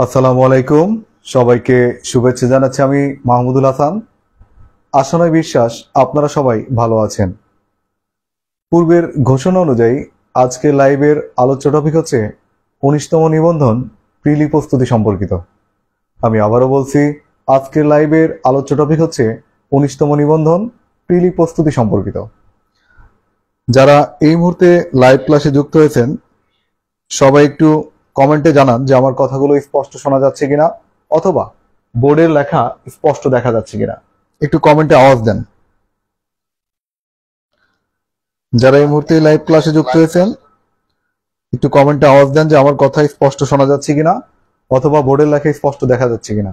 আসসালামু আলাইকুম। সবাইকে শুভেচ্ছা জানাচ্ছি আমি মাহমুদুল হাসান। আশা নয় বিশ্বাস আপনারা সবাই ভালো আছেন। পূর্বের ঘোষণা অনুযায়ী আজকের লাইভের আলোচ্য টপিক হচ্ছে 19তম নিবন্ধন প্রিলি প্রস্তুতি সম্পর্কিত। আমি আবারও বলছি, আজকের লাইভের আলোচ্য টপিক হচ্ছে 19তম নিবন্ধন প্রিলি প্রস্তুতি সম্পর্কিত। যারা এই মুহূর্তে লাইভ ক্লাসে যুক্ত হয়েছেন সবাই একটু কমেন্টে জানান যে আমার কথাগুলো স্পষ্ট শোনা যাচ্ছে কিনা, অথবা বোর্ডের লেখা স্পষ্ট দেখা যাচ্ছে কিনা। একটু কমেন্টে আওয়াজ দেন। যারা এই মুহূর্তে লাইভ ক্লাসে যুক্ত হয়েছেন একটু কমেন্টে আওয়াজ দেন যে আমার কথা স্পষ্ট শোনা যাচ্ছে কিনা, অথবা বোর্ডের লেখা স্পষ্ট দেখা যাচ্ছে কিনা।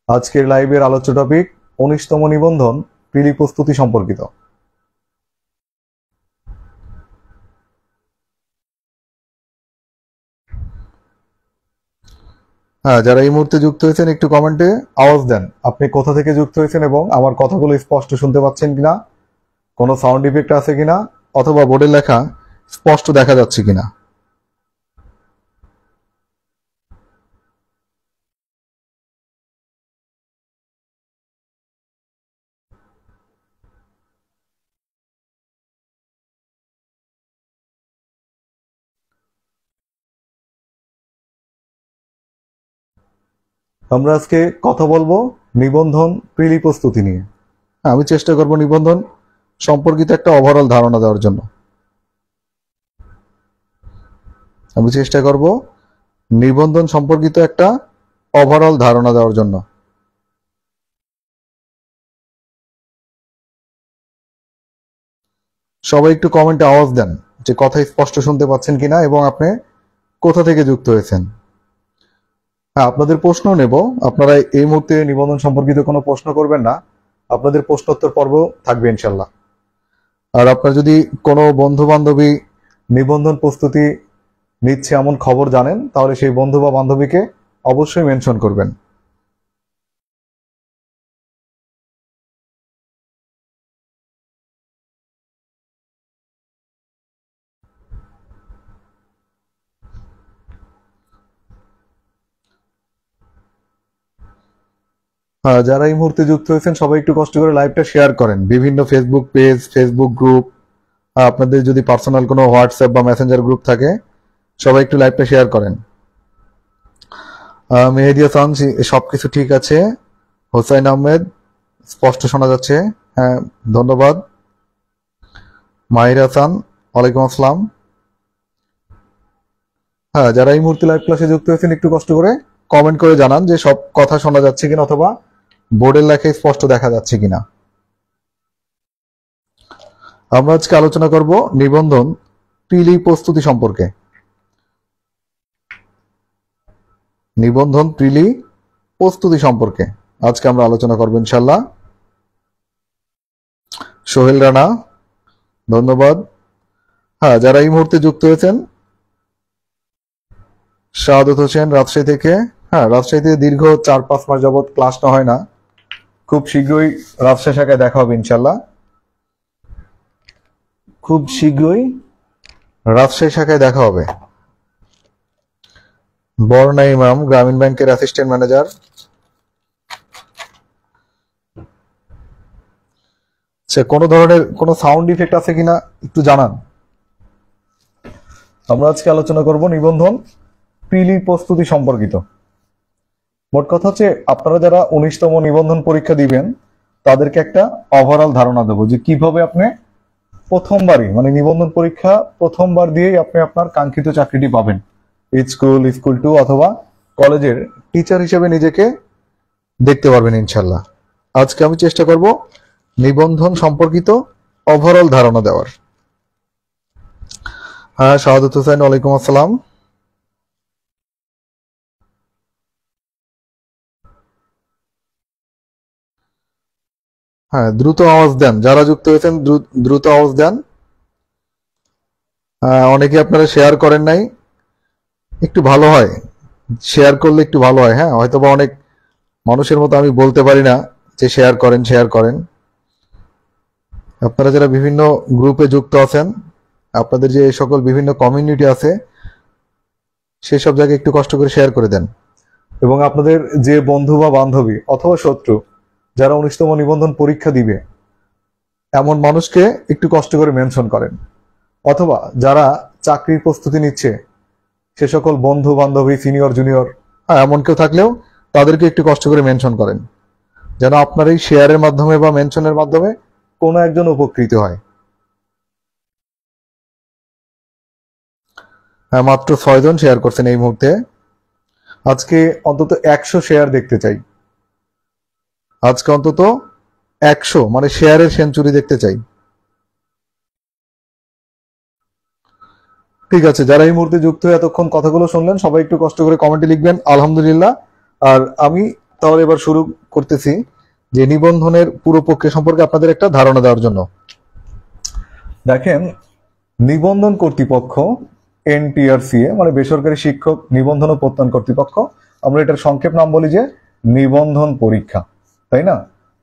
আজকের লাইভের আলোচ্য টপিক 19তম নিবন্ধন প্রিলি প্রস্তুতি সম্পর্কিত। হ্যাঁ, যারা এই মুহূর্তে যুক্ত হয়েছেন একটু কমেন্টে আওয়াজ দেন আপনি কোথা থেকে যুক্ত হয়েছেন এবং আমার কথাগুলো স্পষ্ট শুনতে পাচ্ছেন কিনা, কোনো সাউন্ড ইফেক্ট আছে কিনা, অথবা বোর্ডের লেখা স্পষ্ট দেখা যাচ্ছে কিনা। আমরা আজকে কথা বলবো নিবন্ধন প্রিলি প্রস্তুতি নিয়ে। আমি চেষ্টা করব নিবন্ধন সম্পর্কিত একটা ওভারঅল ধারণা দেওয়ার জন্য। আমি চেষ্টা করব নিবন্ধন সম্পর্কিত একটা ওভারঅল ধারণা দেওয়ার জন্য। সবাই একটু কমেন্টে আওয়াজ দেন যে কথা স্পষ্ট শুনতে পাচ্ছেন কিনা এবং আপনি কোথা থেকে যুক্ত হয়েছেন। হ্যাঁ, আপনাদের প্রশ্ন নেব। আপনারা এই মুহূর্তে নিবন্ধন সম্পর্কিত কোনো প্রশ্ন করবেন না, আপনাদের প্রশ্নোত্তর পর্ব থাকবে ইনশাল্লাহ। আর আপনার যদি কোনো বন্ধু বান্ধবী নিবন্ধন প্রস্তুতি নিচ্ছে এমন খবর জানেন, তাহলে সেই বন্ধু বা বান্ধবীকে অবশ্যই মেনশন করবেন। যারা এই মুহূর্তে যুক্ত হয়েছেন সবাই একটু কষ্ট করে লাইভটা শেয়ার করেন বিভিন্ন ফেসবুক পেজ, ফেসবুক গ্রুপ, আপনাদের যদি পার্সোনাল কোনো হোয়াটসঅ্যাপ বা মেসেঞ্জার গ্রুপ থাকে সবাই একটু লাইভটা শেয়ার করেন। মেহেদি হাসান, সবকিছু ঠিক আছে। হোসাইন আহমেদ, স্পষ্ট শোনা যাচ্ছে। হ্যাঁ, ধন্যবাদ। মাহির হাসান, ওয়ালাইকুম আসসালাম। হ্যাঁ, যারা এই মুহূর্তে লাইভ ক্লাসে যুক্ত হয়েছেন একটু কষ্ট করে কমেন্ট করে জানান যে সব কথা শোনা যাচ্ছে কিনা, অথবা বোর্ডের লেখায় স্পষ্ট দেখা যাচ্ছে কিনা। আমরা আজকে আলোচনা করব নিবন্ধন প্রিলি প্রস্তুতি সম্পর্কে। নিবন্ধন প্রিলি প্রস্তুতি সম্পর্কে আজকে আমরা আলোচনা করব ইনশাল্লাহ। সোহেল রানা, ধন্যবাদ। হ্যাঁ, যারা এই মুহূর্তে যুক্ত হয়েছেন, শাহাদত হোসেন রাজশাহী থেকে। হ্যাঁ, রাজশাহীতে দীর্ঘ 4-5 মাস যাবৎ ক্লাস না হয় না, খুব শীঘ্রই রাজশাহী শাখায় দেখা হবে ইনশাল্লাহ। খুব শীঘ্রই রাজশাহী শাখায় দেখা হবে। বর্ণা ইমাম, গ্রামীণ ব্যাংকের অ্যাসিস্ট্যান্ট ম্যানেজার। আচ্ছা, কোনো ধরনের কোনো সাউন্ড ইফেক্ট আছে কিনা একটু জানান। আমরা আজকে আলোচনা করব নিবন্ধন প্রিলি প্রস্তুতি সম্পর্কিত। মোট কথা হচ্ছে, আপনারা যারা 19তম নিবন্ধন পরীক্ষা দিবেন তাদেরকে একটা ওভারঅল ধারণা দেবো যে কিভাবে আপনি প্রথমবারই মানে নিবন্ধন পরীক্ষা প্রথমবার দিয়েই আপনি আপনার কাঙ্ক্ষিত চাকরিটি পাবেন, স্কুল 2 অথবা কলেজের টিচার হিসেবে নিজেকে দেখতে পারবেন ইনশাল্লাহ। আজকে আমি চেষ্টা করব নিবন্ধন সম্পর্কিত ওভারঅল ধারণা দেওয়ার। হ্যাঁ, শাহাদত হোসেন, ওয়ালাইকুম আসসালাম। হ্যাঁ, দ্রুত আওয়াজ দেন, যারা যুক্ত হয়েছেন দ্রুত আওয়াজ দেন। অনেকে আপনারা শেয়ার করেন নাই, একটু ভালো হয় শেয়ার করলে, একটু ভালো হয়। হ্যাঁ, হয়তো বা অনেক মানুষের মতো আমি বলতে পারি না যে শেয়ার করেন। আপনারা যারা বিভিন্ন গ্রুপে যুক্ত আছেন, আপনাদের যে সকল বিভিন্ন কমিউনিটি আছে সেসব জায়গায় একটু কষ্ট করে শেয়ার করে দেন। এবং আপনাদের যে বন্ধু বা বান্ধবী অথবা শত্রু যারা 19তম নিবন্ধন পরীক্ষা দিবে এমন মানুষকে একটু কষ্ট করে মেনশন করেন, অথবা যারা চাকরির প্রস্তুতি নিচ্ছে সে সকল বন্ধু বান্ধবী সিনিয়র জুনিয়র এমন কেউ থাকলেও তাদেরকে একটু কষ্ট করে মেনশন করেন, যেন আপনার এই শেয়ারের মাধ্যমে বা মেনশনের মাধ্যমে কোনো একজন উপকৃত হয়। মাত্র 6 জন শেয়ার করছেন এই মুহূর্তে। আজকে অন্তত 100 শেয়ার দেখতে চাই। আজকে অন্তত 100 মানে শেয়ারের সেঞ্চুরি দেখতে চাই। ঠিক আছে, যারা এই মুহূর্তে যুক্ত হয়ে এতক্ষণ কথাগুলো শুনলেন সবাই একটু কষ্ট করে কমেন্টে লিখবেন আলহামদুলিল্লাহ। আর আমি তাহলে এবার শুরু করতেছি যে নিবন্ধনের পুরো প্রক্রিয়া সম্পর্কে আপনাদের একটা ধারণা দেওয়ার জন্য। দেখেন, নিবন্ধন কর্তৃপক্ষ এনটিআরসিএ মানে বেসরকারি শিক্ষক নিবন্ধন ও প্রত্যয়ন কর্তৃপক্ষ, আমরা এটার সংক্ষেপ নাম বলি যে নিবন্ধন পরীক্ষা, তাই না?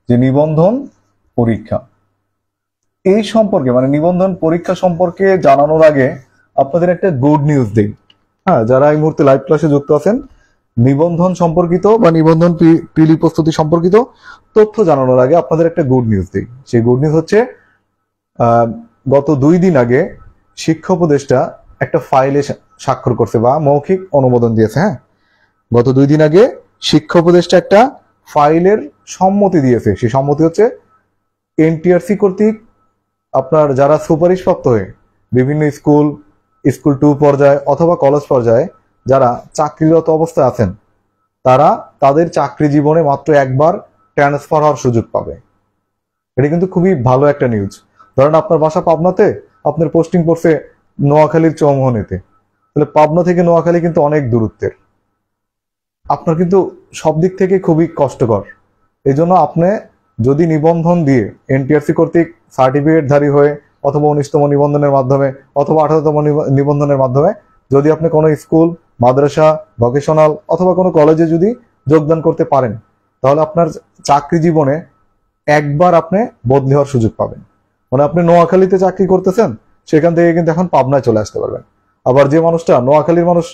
যে নিবন্ধন পরীক্ষা এই সম্পর্কে মানে নিবন্ধন পরীক্ষা সম্পর্কে জানানোর আগে আপনাদের একটা গুড নিউজ দেই। হ্যাঁ, যারা এই মুহূর্তে লাইভ ক্লাসে যুক্ত আছেন, নিবন্ধন সম্পর্কিত বা নিবন্ধন প্রিলি প্রস্তুতি সম্পর্কিত তথ্য জানানোর আগে আপনাদের একটা গুড নিউজ দিই। সেই গুড নিউজ হচ্ছে গত 2 দিন আগে শিক্ষা উপদেষ্টা একটা ফাইলে স্বাক্ষর করছে বা মৌখিক অনুমোদন দিয়েছে। হ্যাঁ, গত 2 দিন আগে শিক্ষা উপদেষ্টা একটা ফাইলের সম্মতি দিয়েছে। সেই সম্মতি হচ্ছে এনটিআরসি কর্তৃক আপনার যারা সুপারিশপ্রাপ্ত হয়ে বিভিন্ন স্কুল 2 পর্যায়ে অথবা কলেজ পর্যায়ে যারা চাকরিরত অবস্থায় আছেন তারা তাদের চাকরি জীবনে মাত্র একবার ট্রান্সফার হওয়ার সুযোগ পাবে। এটা কিন্তু খুবই ভালো একটা নিউজ। ধরেন আপনার বাসা পাবনাতে, আপনার পোস্টিং পড়ছে নোয়াখালীর চৌমুহনীতে, তাহলে পাবনা থেকে নোয়াখালী কিন্তু অনেক দূরত্বের, আপনার কিন্তু সব দিক থেকে খুবই কষ্টকর। এই জন্য আপনি যদি নিবন্ধন দিয়ে এনটিআরসি কর্তৃক সার্টিফিকেটধারী হয়ে অথবা 19তম নিবন্ধনের মাধ্যমে অথবা 18তম নিবন্ধনের মাধ্যমে যদি আপনি কোনো স্কুল, মাদ্রাসা, ভোকেশনাল অথবা কোনো কলেজে যদি যোগদান করতে পারেন, তাহলে আপনার চাকরি জীবনে একবার আপনি বদলি হওয়ার সুযোগ পাবেন। মানে আপনি নোয়াখালীতে চাকরি করতেছেন, সেখান থেকে কিন্তু এখন পাবনায় চলে আসতে পারবেন। আবার যে মানুষটা নোয়াখালীর মানুষ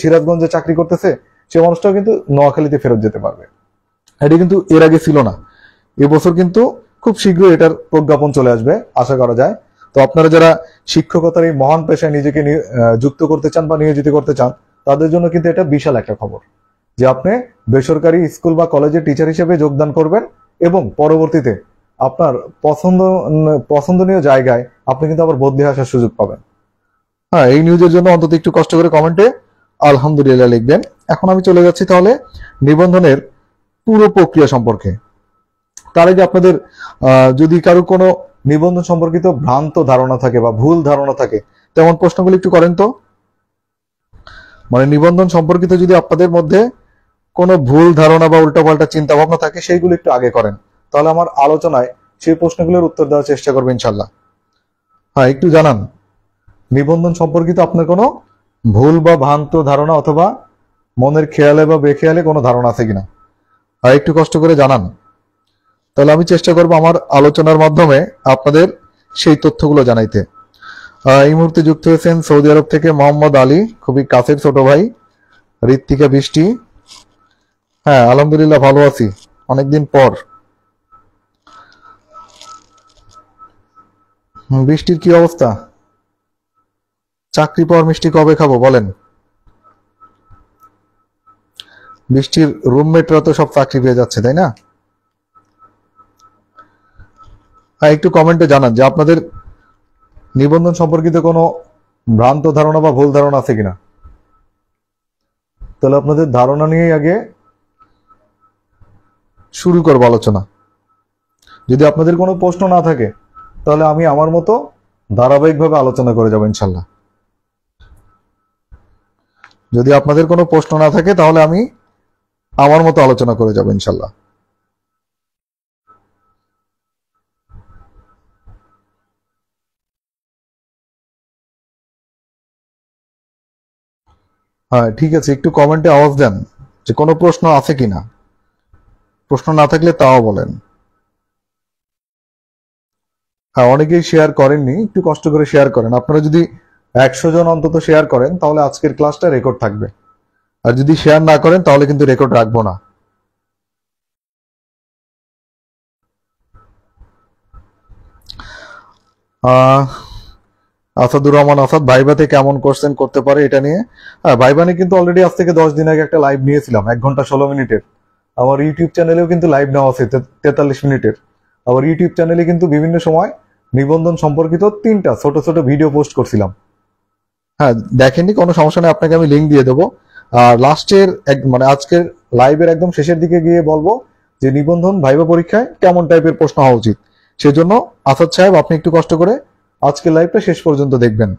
সিরাজগঞ্জে চাকরি করতেছে, সে মানুষটাও কিন্তু নোয়াখালীতে ফেরত যেতে পারবে। এটি কিন্তু এর আগে ছিল না। এবছর কিন্তু খুব শীঘ্রই এটার প্রজ্ঞাপন চলে আসবে আশা করা যায়। তো আপনারা যারা শিক্ষকতার এই মহান পেশায় নিজেকে যুক্ত করতে চান বা নিয়োজিত করতে চান, তাদের জন্য কিন্তু এটা বিশাল একটা খবর যে আপনি বেসরকারি স্কুল বা কলেজে টিচার হিসেবে যোগদান করবেন এবং পরবর্তীতে আপনার পছন্দনীয় জায়গায় আপনি কিন্তু আবার বদলি আসার সুযোগ পাবেন। হ্যাঁ, এই নিউজের জন্য অন্তত একটু কষ্ট করে কমেন্টে আলহামদুলিল্লাহ লিখবেন। এখন আমি চলে যাচ্ছি তাহলে নিবন্ধনের পুরো প্রক্রিয়া সম্পর্কে। তার আগে আপনাদের যদি কারো কোনো নিবন্ধন সম্পর্কিত ভ্রান্ত ধারণা থাকে বা ভুল ধারণা থাকে, তেমন প্রশ্নগুলো একটু করেন তো। মানে নিবন্ধন সম্পর্কিত যদি আপনাদের মধ্যে কোনো ভুল ধারণা বা উল্টাপাল্টা চিন্তা ভাবনা থাকে, সেইগুলো একটু আগে করেন, তাহলে আমার আলোচনায় সেই প্রশ্নগুলোর উত্তর দেওয়ার চেষ্টা করবো ইনশাল্লাহ। হ্যাঁ, একটু জানান নিবন্ধন সম্পর্কিত আপনার কোনো ভুল বা ভ্রান্ত ধারণা অথবা মনের খেয়ালে বা বেখেয়ালে কোনো ধারণা আছে কিনা, একটু কষ্ট করে জানান। তাহলে আমি চেষ্টা করবো আমার আলোচনার মাধ্যমে আপনাদের সেই তথ্যগুলো জানাইতে। এই মুহূর্তে যুক্ত হয়েছেন সৌদি আরব থেকে মোহাম্মদ আলী, খুবই কাছের ছোট ভাই। ঋত্বিকা বৃষ্টি, হ্যাঁ আলহামদুলিল্লাহ ভালো আছি, অনেকদিন পর। বৃষ্টির কি অবস্থা? চাকরি পাওয়ার মিষ্টি কবে খাবো বলেন? বৃষ্টির রুমমেটরা তো সব চাকরি পেয়ে যাচ্ছে, তাই না? একটু কমেন্টে জানান যে আপনাদের নিবন্ধন সম্পর্কিত কোনো ভ্রান্ত ধারণা বা ভুল ধারণা আছে কিনা। তাহলে আপনাদের ধারণা নিয়ে আগে শুরু করবো আলোচনা। যদি আপনাদের কোনো প্রশ্ন না থাকে তাহলে আমি আমার মতো ধারাবাহিকভাবে আলোচনা করে যাবো ইনশাল্লাহ। যদি আপনাদের কোনো প্রশ্ন না থাকে তাহলে আমি আমার মতো আলোচনা করে যাবো ইনশাল্লাহ। হ্যাঁ ঠিক আছে, একটু কমেন্টে আওয়াজ দেন যে কোনো প্রশ্ন আছে কিনা। প্রশ্ন না থাকলে তাও বলেন। হ্যাঁ, অনেকেই শেয়ার করেননি, একটু কষ্ট করে শেয়ার করেন। আপনারা যদি 100 জন অন্তত শেয়ার করেন তাহলে আজকের ক্লাসটা রেকর্ড থাকবে। আর যদি শেয়ার না করেন তাহলে কিন্তু রেকর্ড রাখবো না। আসাদুর রহমান আসাদ, ভাইবাতে কেমন কোশ্চেন করতে পারে এটা নিয়ে? হ্যাঁ, ভাইবানে কিন্তু অলরেডি আজ থেকে 10 দিন আগে একটা লাইভ নিয়েছিলাম 1 ঘন্টা 16 মিনিটের। আমার ইউটিউব চ্যানেলেও কিন্তু লাইভ নেওয়া আছে 43 মিনিটের। আবার ইউটিউব চ্যানেলে কিন্তু বিভিন্ন সময় নিবন্ধন সম্পর্কিত 3টা ছোট ছোট ভিডিও পোস্ট করছিলাম। হ্যাঁ, দেখেননি, কোনো সমস্যা নেই, আপনাকে আমি লিঙ্ক দিয়ে দেবো। আর লাস্টের মানে আজকের লাইভের একদম শেষের দিকে গিয়ে বলবো যে নিবন্ধন ভাইবা পরীক্ষায় কেমন টাইপের প্রশ্ন হওয়া উচিত। সেজন্য আসাদ সাহেব আপনি একটু কষ্ট করে আজকের লাইভটা শেষ পর্যন্ত দেখবেন।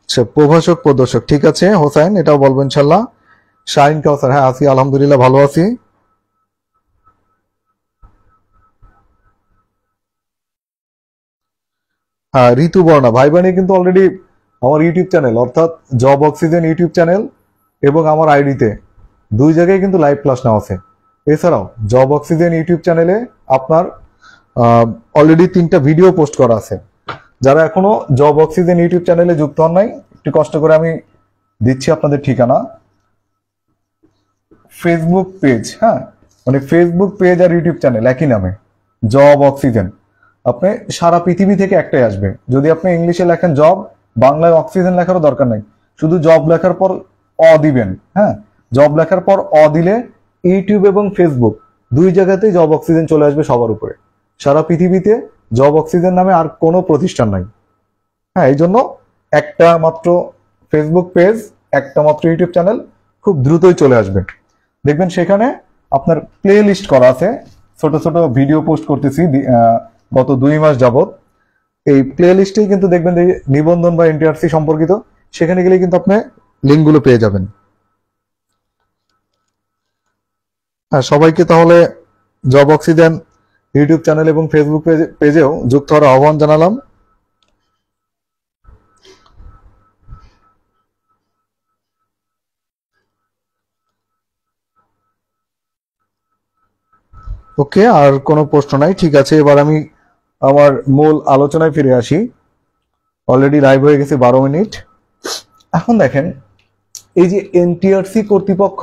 আচ্ছা, প্রভাষক প্রদর্শক, ঠিক আছে হোসাইন, এটাও বলবো ইনশাল্লাহ। শাহিন কাউসার, হ্যাঁ আছি, আলহামদুলিল্লাহ ভালো আছি। হ্যাঁ, ঋতুবর্ণা, ভাইবানি কিন্তু অলরেডি আমার ইউটিউব চ্যানেল অর্থাৎ জব অক্সিজেন ইউটিউব চ্যানেল এবং আমার আইডিতে 2 জায়গায় কিন্তু লাইভ ক্লাস নেওয়া আছে। এছাড়াও জব অক্সিজেন ইউটিউব চ্যানেলে আপনার অলরেডি 3টা ভিডিও পোস্ট করা আছে। যারা এখনো জব অক্সিজেন ইউটিউব চ্যানেলে যুক্ত হন নাই, একটু কষ্ট করে আমি দিচ্ছি আপনাদের ঠিকানা। ফেসবুক পেজ, হ্যাঁ মানে ফেসবুক পেজ আর ইউটিউব চ্যানেল একই নামে, জব অক্সিজেন। আপনি সারা পৃথিবী থেকে একটাই আসবে। যদি আপনি ইংলিশে লেখেন জব, বাংলায় অক্সিজেন লেখারও দরকার নাই, শুধু জব লেখার পর অ দিবেন। হ্যাঁ, জব লেখার পর অ দিলে ইউটিউব এবং ফেসবুক 2 জায়গাতেই জব অক্সিজেন চলে আসবে সবার উপরে। সারা পৃথিবীতে জব অক্সিজেন নামে আর কোনো প্রতিষ্ঠান নাই। হ্যাঁ, এই জন্য একটা মাত্র ফেসবুক পেজ, একটা মাত্র ইউটিউব চ্যানেল, খুব দ্রুতই চলে আসবে। দেখবেন সেখানে আপনার প্লে লিস্ট করা আছে, ছোট ছোট ভিডিও পোস্ট করতেছি গত 2 মাস যাবত। এই প্লে লিস্টেই কিন্তু দেখবেন যে নিবন্ধন বা এনটিআরসি সম্পর্কিত, সেখানে গেলে কিন্তু আপনি লিঙ্কগুলো পেয়ে যাবেন। হ্যাঁ, সবাইকে তাহলে জব অক্সিজেন ইউটিউব চ্যানেল এবং ফেসবুক পেজেও যুক্ত হওয়ার আহ্বান জানালাম। ওকে, আর কোনো প্রশ্ন নাই, ঠিক আছে। এবার আমি আমার মূল আলোচনায় ফিরে আসি। অলরেডি লাইভ হয়ে গেছে 12 মিনিট। এখন দেখেন, এই যে এনটিআরসি কর্তৃপক্ষ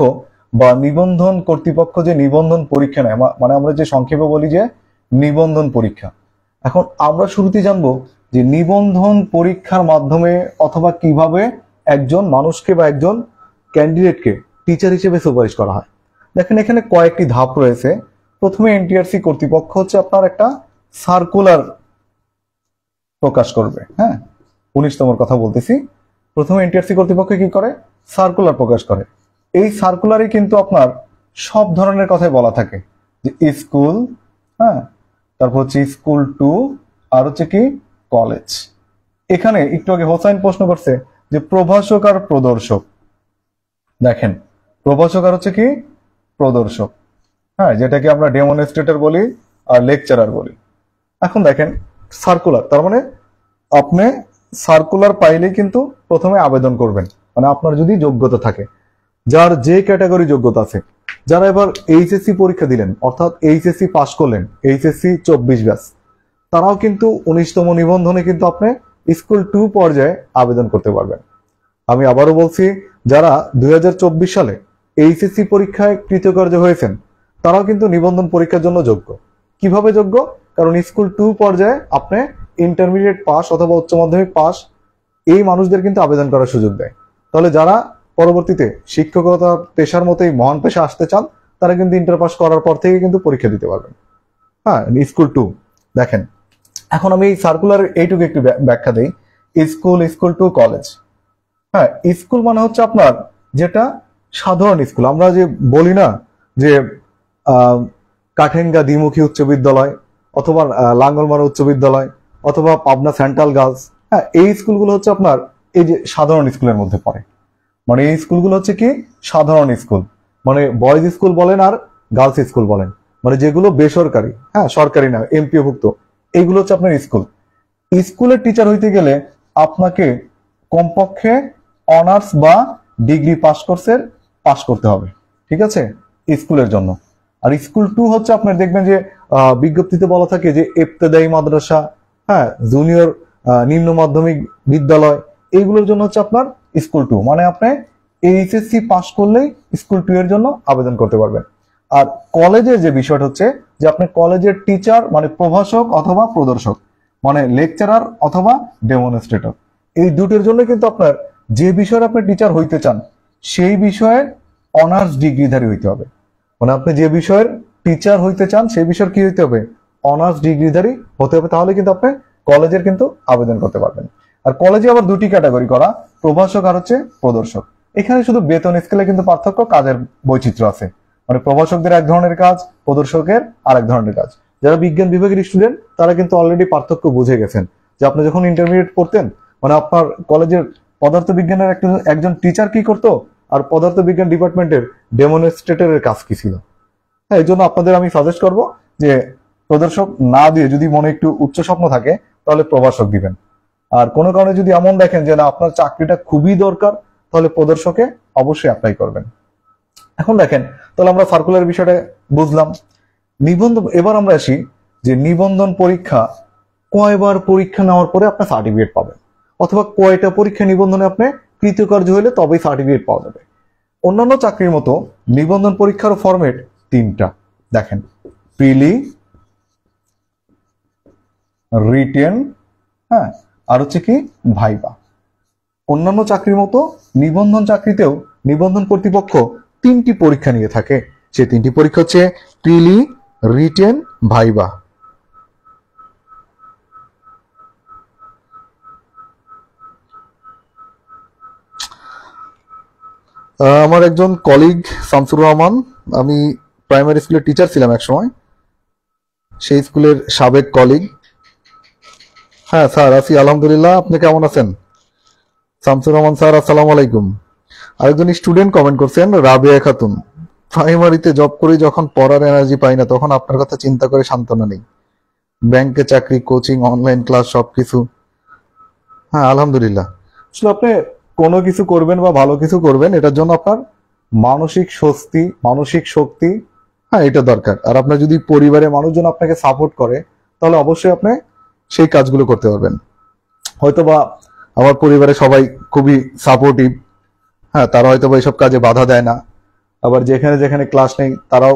বা নিবন্ধন কর্তৃপক্ষ যে নিবন্ধন পরীক্ষা নেয়, মানে আমরা যে সংক্ষেপে বলি যে নিবন্ধন পরীক্ষা। এখন আমরা শুরুতেই জানবো যে নিবন্ধন পরীক্ষার মাধ্যমে অথবা কিভাবে একজন মানুষকে বা একজন ক্যান্ডিডেটকে টিচার হিসেবে সুপারিশ করা হয়। দেখেন, এখানে কয়েকটি ধাপ রয়েছে। প্রথমে এনটিআরসি কর্তৃপক্ষ হচ্ছে আপনার একটা সার্কুলার প্রকাশ করবে। হ্যাঁ, 19তম কথা বলতেছি। প্রথমে এনটিআরসি কর্তৃপক্ষ কি করে? সার্কুলার প্রকাশ করে। এই সার্কুলারে কিন্তু আপনার সব ধরনের কথাই বলা থাকে, যে স্কুল, হ্যাঁ, তারপর হচ্ছে স্কুল 2, আর হচ্ছে কি কলেজ। এখানে একটু আগে হোসাইন প্রশ্ন করছে যে প্রভাষক আর প্রদর্শক। দেখেন, প্রভাষক আর হচ্ছে কি প্রদর্শক, হ্যাঁ, যেটাকে আমরা ডেমনস্ট্রেটর বলি আর লেকচারার বলি। এখন দেখেন, সার্কুলার তার মানে আপনি সার্কুলার পাইলেই কিন্তু প্রথমে আবেদন করবেন, মানে আপনার যদি যোগ্যতা থাকে, যার যে ক্যাটাগরি যোগ্যতা আছে। যারা এবার এইচএসসি পরীক্ষা দিলেন অর্থাৎ এইচএসসি পাশ করলেন, এইচএসসি 24 ব্যাচ, তারাও কিন্তু 19তম নিবন্ধনে কিন্তু আপনি স্কুল 2 পর্যায়ে আবেদন করতে পারবেন। আমি আবারও বলছি, যারা 2024 সালে এইচএসসি পরীক্ষায় কৃতকার্য হয়েছেন, তারাও কিন্তু নিবন্ধন পরীক্ষার জন্য যোগ্য। কিভাবে যোগ্য? কারণ স্কুল 2 পর্যায়ে আপনি ইন্টারমিডিয়েট পাস অথবা উচ্চ মাধ্যমিক পাস, এই মানুষদের কিন্তু আবেদন করার সুযোগ দেয়। তাহলে যারা পরবর্তীতে শিক্ষকতা পেশার মতোই মহান পেশা আসতে চান, তারা কিন্তু ইন্টার পাস করার পর থেকে কিন্তু পরীক্ষা দিতে পারবেন। হ্যাঁ, স্কুল 2। দেখেন, এখন আমি এই সার্কুলার এইটুকু একটু ব্যাখ্যা দিই। School 2 college. হ্যাঁ, স্কুল মানে হচ্ছে আপনার যেটা সাধারণ স্কুল, আমরা যে বলি না যে কাঠেঙ্গা দ্বিমুখী উচ্চ বিদ্যালয় অথবা লাঙ্গলমারা উচ্চ বিদ্যালয় অথবা পাবনা সেন্ট্রাল গার্লস। হ্যাঁ, এই স্কুলগুলো হচ্ছে আপনার এই যে সাধারণ স্কুলের মধ্যে পড়ে। মানে এই স্কুলগুলো হচ্ছে কি সাধারণ স্কুল, মানে বয়েজ স্কুল বলেন আর গার্লস স্কুল বলেন, মানে যেগুলো বেসরকারি, হ্যাঁ সরকারি না, এমপিওভুক্ত, এইগুলো হচ্ছে আপনার স্কুল। স্কুলের টিচার হইতে গেলে আপনাকে কমপক্ষে অনার্স বা ডিগ্রি কোর্সের পাস করতে হবে, ঠিক আছে, স্কুলের জন্য। আর স্কুল 2 হচ্ছে আপনার দেখবেন যে বিজ্ঞপ্তিতে বলা থাকে যে ইবতেদায়ী মাদ্রাসা, হ্যাঁ, জুনিয়র নিম্ন মাধ্যমিক বিদ্যালয়, এইগুলোর জন্য হচ্ছে আপনার স্কুল 2, মানে আপনি এইচএসসি পাস করলেই স্কুল 2 এর জন্য আবেদন করতে পারবেন। আর কলেজের যে বিষয়টা হচ্ছে যে আপনি কলেজের টিচার মানে প্রভাষক অথবা প্রদর্শক, মানে লেকচারার অথবা ডেমনস্ট্রেটর, এই দুটোর জন্য কিন্তু আপনার যে বিষয়ে আপনি টিচার হইতে চান সেই বিষয়ের অনার্স ডিগ্রিধারী হইতে হবে। মানে আপনি যে বিষয়ের টিচার হইতে চান সেই বিষয়ের কি হইতে হবে, অনার্স ডিগ্রিধারী হতে হবে, তাহলে কিন্তু আপনি কলেজের কিন্তু আবেদন করতে পারবেন। আর কলেজে আবার দুটি ক্যাটাগরি করা, প্রভাষক আর হচ্ছে প্রদর্শক। এখানে শুধু বেতন স্কেলে কিন্তু পার্থক্য, কাজের বৈচিত্র্য আছে। মানে প্রভাষকদের এক ধরনের কাজ, প্রদর্শকের আর এক ধরনের কাজ। যারা বিজ্ঞান বিভাগের স্টুডেন্ট তারা কিন্তু অলরেডি পার্থক্য বুঝে গেছেন, যে আপনি যখন ইন্টারমিডিয়েট পড়তেন মানে আপনার কলেজের পদার্থ বিজ্ঞানের একজন টিচার কি করতো আর পদার্থ বিজ্ঞান ডিপার্টমেন্টের ডেমনস্ট্রেটরের কাজ কি ছিল। হ্যাঁ, এই জন্য আপনাদের আমি সাজেস্ট করব যে প্রদর্শক না দিয়ে যদি মনে একটু উচ্চ স্বপ্ন থাকে তাহলে প্রভাষক দিবেন। আর কোনো কারণে যদি এমন দেখেন যে না আপনার চাকরিটা খুবই দরকার তাহলে প্রদর্শকে অবশ্যই অ্যাপ্লাই করবেন। এখন দেখেন, তাহলে আমরা সার্কুলার বিষয়টা বুঝলাম। নিবন্ধন, এবার আমরা আসি যে নিবন্ধন পরীক্ষা কয়বার পরীক্ষা নেওয়ার পরে আপনি সার্টিফিকেট পাবেন, অথবা কয়টা পরীক্ষা নিবন্ধনে আপনি কৃতকার্য হলে তবেই সার্টিফিকেট পাওয়া যাবে। অন্যান্য চাকরির মতো নিবন্ধন পরীক্ষার ফরম্যাট 3টা। দেখেন, প্রিলি, রিটেন, হ্যাঁ, আর হচ্ছে কি ভাইবা। অন্যান্য চাকরির মতো নিবন্ধন চাকরিতেও নিবন্ধন কর্তৃপক্ষ 3টি পরীক্ষা নিয়ে থাকে। সেই 3টি পরীক্ষা হচ্ছে প্রিলি, রিটেন, ভাইবা। আমার একজন কলিগ শামসুর রহমান, আমি প্রাইমারি স্কুলের টিচার ছিলাম এক সময়, সেই স্কুলের সাবেক কলিগ। হ্যাঁ স্যার, আছি আলহামদুলিল্লাহ, আপনি কেমন আছেন? শামসুর রহমান স্যার, আসসালামু আলাইকুম। আরেকজন স্টুডেন্ট কমেন্ট করছেন, রাবেয়া খাতুন, প্রাইমারিতে জব করে যখন পড়ার এনার্জি পাই না তখন আপনার কথা চিন্তা করে সান্ত্বনা নেই। ব্যাংকে চাকরি, কোচিং, অনলাইন ক্লাস সবকিছু। হ্যাঁ আলহামদুলিল্লাহ। আসলে আপনি কোনো কিছু করবেন বা ভালো কিছু করবেন, এটার জন্য আপনার মানসিক স্বস্তি, মানসিক শক্তি, হ্যাঁ এটা দরকার। আর আপনার যদি পরিবারের মানুষজন আপনাকে সাপোর্ট করে তাহলে অবশ্যই আপনি সেই কাজগুলো করতে পারবেন। হয়তোবা আমার পরিবারে সবাই খুবই সাপোর্টিভ, হ্যাঁ, তারা হয়তোবা এইসব কাজে বাধা দেয় না। আবার যেখানে যেখানে ক্লাস নেই তারাও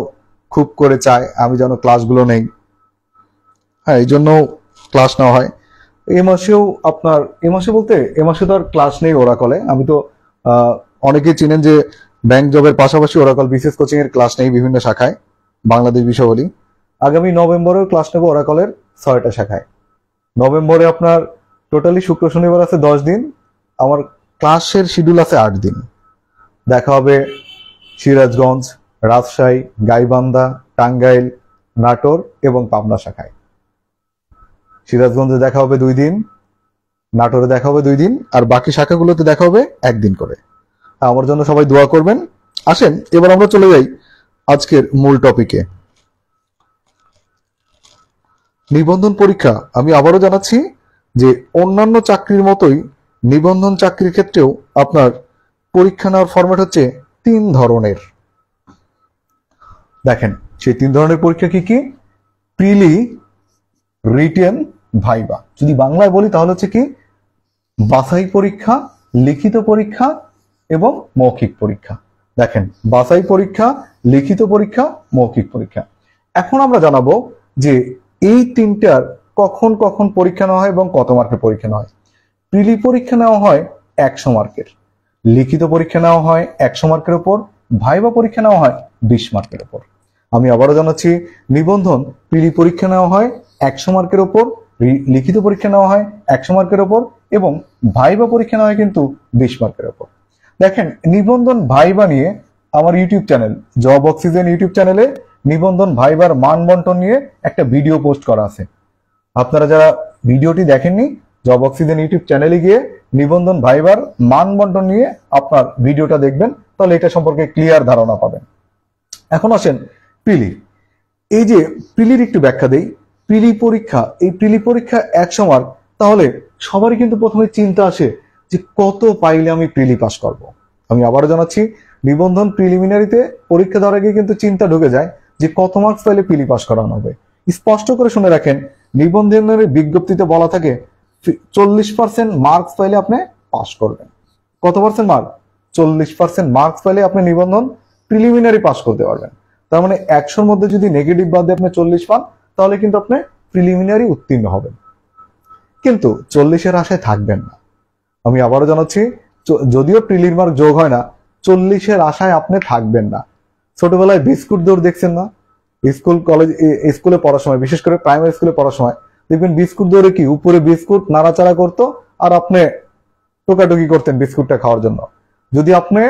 খুব করে চায় আমি যেন ক্লাসগুলো নেই, হ্যাঁ, এই জন্য ক্লাস নেওয়া হয়। এই মাসেও আপনার, এই মাসে বলতে এ মাসে তো আর ক্লাস নেই ওরাকলে। আমি তো অনেকেই চিনেন যে ব্যাংক জবের পাশাপাশি ওরাকল বিসিএস কোচিং এর ক্লাস নেই বিভিন্ন শাখায়, বাংলাদেশ বিষয়াবলী। আগামী নভেম্বরেও ক্লাস নেব ওরাকলের 6টা শাখায়। নভেম্বরে আপনার টোটালি শুক্র শনিবার আছে 10 দিন, আমার ক্লাসের শিডিউল আছে 8 দিন। দেখা হবে সিরাজগঞ্জ, রাজশাহী, গাইবান্ধা, টাঙ্গাইল, নাটোর এবং পাবনা শাখায়। সিরাজগঞ্জে দেখা হবে 2 দিন, নাটোরে দেখা হবে 2 দিন, আর বাকি শাখাগুলোতে দেখা হবে 1 দিন করে। আমার জন্য সবাই দোয়া করবেন। আসেন এবার আমরা চলে যাই আজকের মূল টপিকে। নিবন্ধন পরীক্ষা, আমি আবারও জানাচ্ছি যে অন্যান্য চাকরির মতোই নিবন্ধন চাকরির ক্ষেত্রেও আপনার পরীক্ষা নেওয়ার ফরম্যাট হচ্ছে 3 ধরনের। দেখেন সেই 3 ধরনের পরীক্ষা কি কি? প্রিলি, রিটেন, ভাইবা। যদি বাংলায় বলি তাহলে হচ্ছে কি বাছাই পরীক্ষা, লিখিত পরীক্ষা এবং মৌখিক পরীক্ষা। দেখেন, বাছাই পরীক্ষা, লিখিত পরীক্ষা, মৌখিক পরীক্ষা। এখন আমরা জানাবো যে এই 3টার কখন কখন পরীক্ষা নেওয়া হয় এবং কত মার্কের পরীক্ষা নেওয়া হয়। প্রিলি পরীক্ষা নেওয়া হয় 100 মার্কের, লিখিত পরীক্ষা নেওয়া হয় 100 মার্কের উপর, ভাইবা পরীক্ষা নেওয়া হয় 20 মার্কের উপর। আমি আবারও জানাচ্ছি, নিবন্ধন প্রিলি পরীক্ষা নেওয়া হয় 100 মার্কের উপর, লিখিত পরীক্ষা নেওয়া হয় 100 মার্কের উপর এবং ভাইবা পরীক্ষা নেওয়া হয় কিন্তু 20 মার্কের উপর। দেখেন, নিবন্ধন ভাইবা নিয়ে আমার YouTube channel job oxygen YouTube চ্যানেলে নিবন্ধন ভাইবার মান বন্টন নিয়ে একটা ভিডিও পোস্ট করা আছে। আপনারা যারা ভিডিওটি দেখেননি, জব অক্সিজেন ইউটিউব চ্যানেলে গিয়ে নিবন্ধন ভাইবার মান বন্টন নিয়ে আপনার ভিডিওটা দেখবেন, তাহলে এটা সম্পর্কে ক্লিয়ার ধারণা পাবেন। এখন আসেন প্রিলি। এই যে প্রিলির একটু ব্যাখ্যা দেই। প্রিলি পরীক্ষা, এই প্রিলি পরীক্ষা 100 মার্ক, তাহলে সবারই কিন্তু প্রথমে চিন্তা আসে যে কত পাইলে আমি প্রিলি পাস করব। আমি আবারও জানাচ্ছি, নিবন্ধন প্রিলিমিনারিতে পরীক্ষা দেওয়ার আগে কিন্তু চিন্তা ঢুকে যায় যে কত মার্কস পাইলে প্রিলি পাস করানো হবে। স্পষ্ট করে শুনে রাখেন, নিবন্ধনের বিজ্ঞপ্তিতে বলা থাকে 40% মার্কস পাইলে আপনি পাস করবেন। কত পার্সেন্ট মার্ক? 40% মার্কস পাইলে আপনি নিবন্ধন প্রিলিমিনারি পাস করতে পারবেন। তার মানে 100-র মধ্যে যদি নেগেটিভ বাদ দিয়ে আপনি 40 পান, তাহলে কিন্তু আপনি প্রিলিমিনারি উত্তীর্ণ হবেন। কিন্তু 40-এর আশায় থাকবেন না। আমি আবারও জানাচ্ছি, যদিও প্রিলির মার্ক যোগ হয় না, 40-এর আশায় আপনি থাকবেন না। ছোটবেলায় বিস্কুট দৌড় দেখছেন না? স্কুল কলেজ স্কুলে পড়ার সময়, বিশেষ করে প্রাইমারি স্কুলে পড়ার সময় দেখবেন বিস্কুট দৌড়ে কি উপরে বিস্কুট নাড়াচাড়া করতো আর আপনি টোকাটুকি করতেন বিস্কুটটা খাওয়ার জন্য। যদি আপনি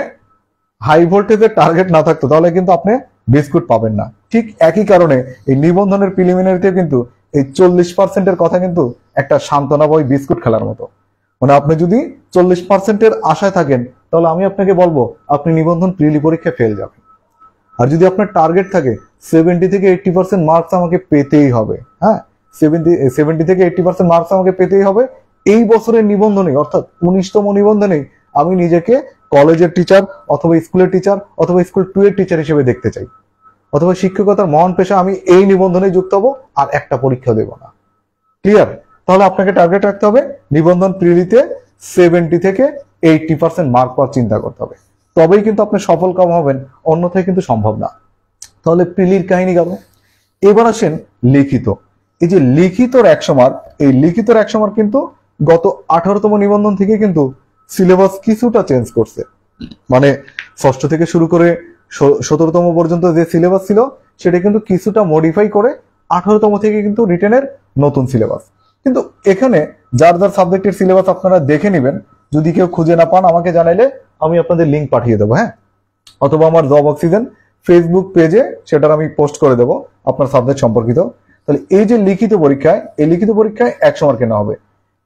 হাই ভোল্টেজের টার্গেট না থাকতো তাহলে কিন্তু আপনি বিস্কুট পাবেন না। ঠিক একই কারণে এই নিবন্ধনের প্রিলিমিনারিতে কিন্তু এই 40%-এর কথা কিন্তু একটা সান্ত্বনা বই বিস্কুট খেলার মতো। মানে আপনি যদি 40%-এর আশায় থাকেন তাহলে আমি আপনাকে বলবো আপনি নিবন্ধন প্রিলি পরীক্ষায় ফেল যাবেন। আর যদি আপনার টার্গেট থাকে 70 থেকে 80% মার্কস আমাকে পেতেই হবে, হ্যাঁ 70 থেকে 80% মার্কস আমাকে পেতেই হবে, এই বছরের নিবন্ধনে অর্থাৎ 19তম নিবন্ধনে আমি নিজেকে কলেজের টিচার অথবা স্কুলের টিচার অথবা স্কুল 2 এর টিচার হিসেবে দেখতে চাই, অথবা শিক্ষকতার মহান পেশা আমি এই নিবন্ধনে যুক্ত হবো আর একটা পরীক্ষা দেব না। ক্লিয়ার? তাহলে আপনাকে টার্গেট রাখতে হবে নিবন্ধন প্রিলিতে 70 থেকে 80% মার্ক পাওয়ার চিন্তা করতে হবে, তবেই কিন্তু আপনি সফল কাম হবেন, অন্যথায় কিন্তু সম্ভব না। তাহলে প্রিলির কাহিনী গেল। এবার আসেন লিখিত। এই যে লিখিতর 100 মার্ক, এই লিখিতর 100 মার্ক কিন্তু গত 18তম নিবন্ধন থেকে কিন্তু সিলেবাস কিছুটা চেঞ্জ করছে। মানে ষষ্ঠ থেকে শুরু করে 17তম পর্যন্ত যে সিলেবাস ছিল সেটা কিন্তু কিছুটা মডিফাই করে 18তম থেকে কিন্তু রিটেনের নতুন সিলেবাস। কিন্তু এখানে যার যার সাবজেক্টের সিলেবাস আপনারা দেখে নেবেন, যদি কেউ খুঁজে না পান আমাকে জানাইলে আমি আপনাদের লিঙ্ক পাঠিয়ে দেবো, হ্যাঁ, অথবা আমার জব অক্সিজেন ফেসবুক পেজে সেটার আমি পোস্ট করে দেবো আপনার সাবজেক্ট সম্পর্কিত। তাহলে এই যে লিখিত পরীক্ষায়, এই লিখিত পরীক্ষায় 100 মার্কের নেওয়া হবে।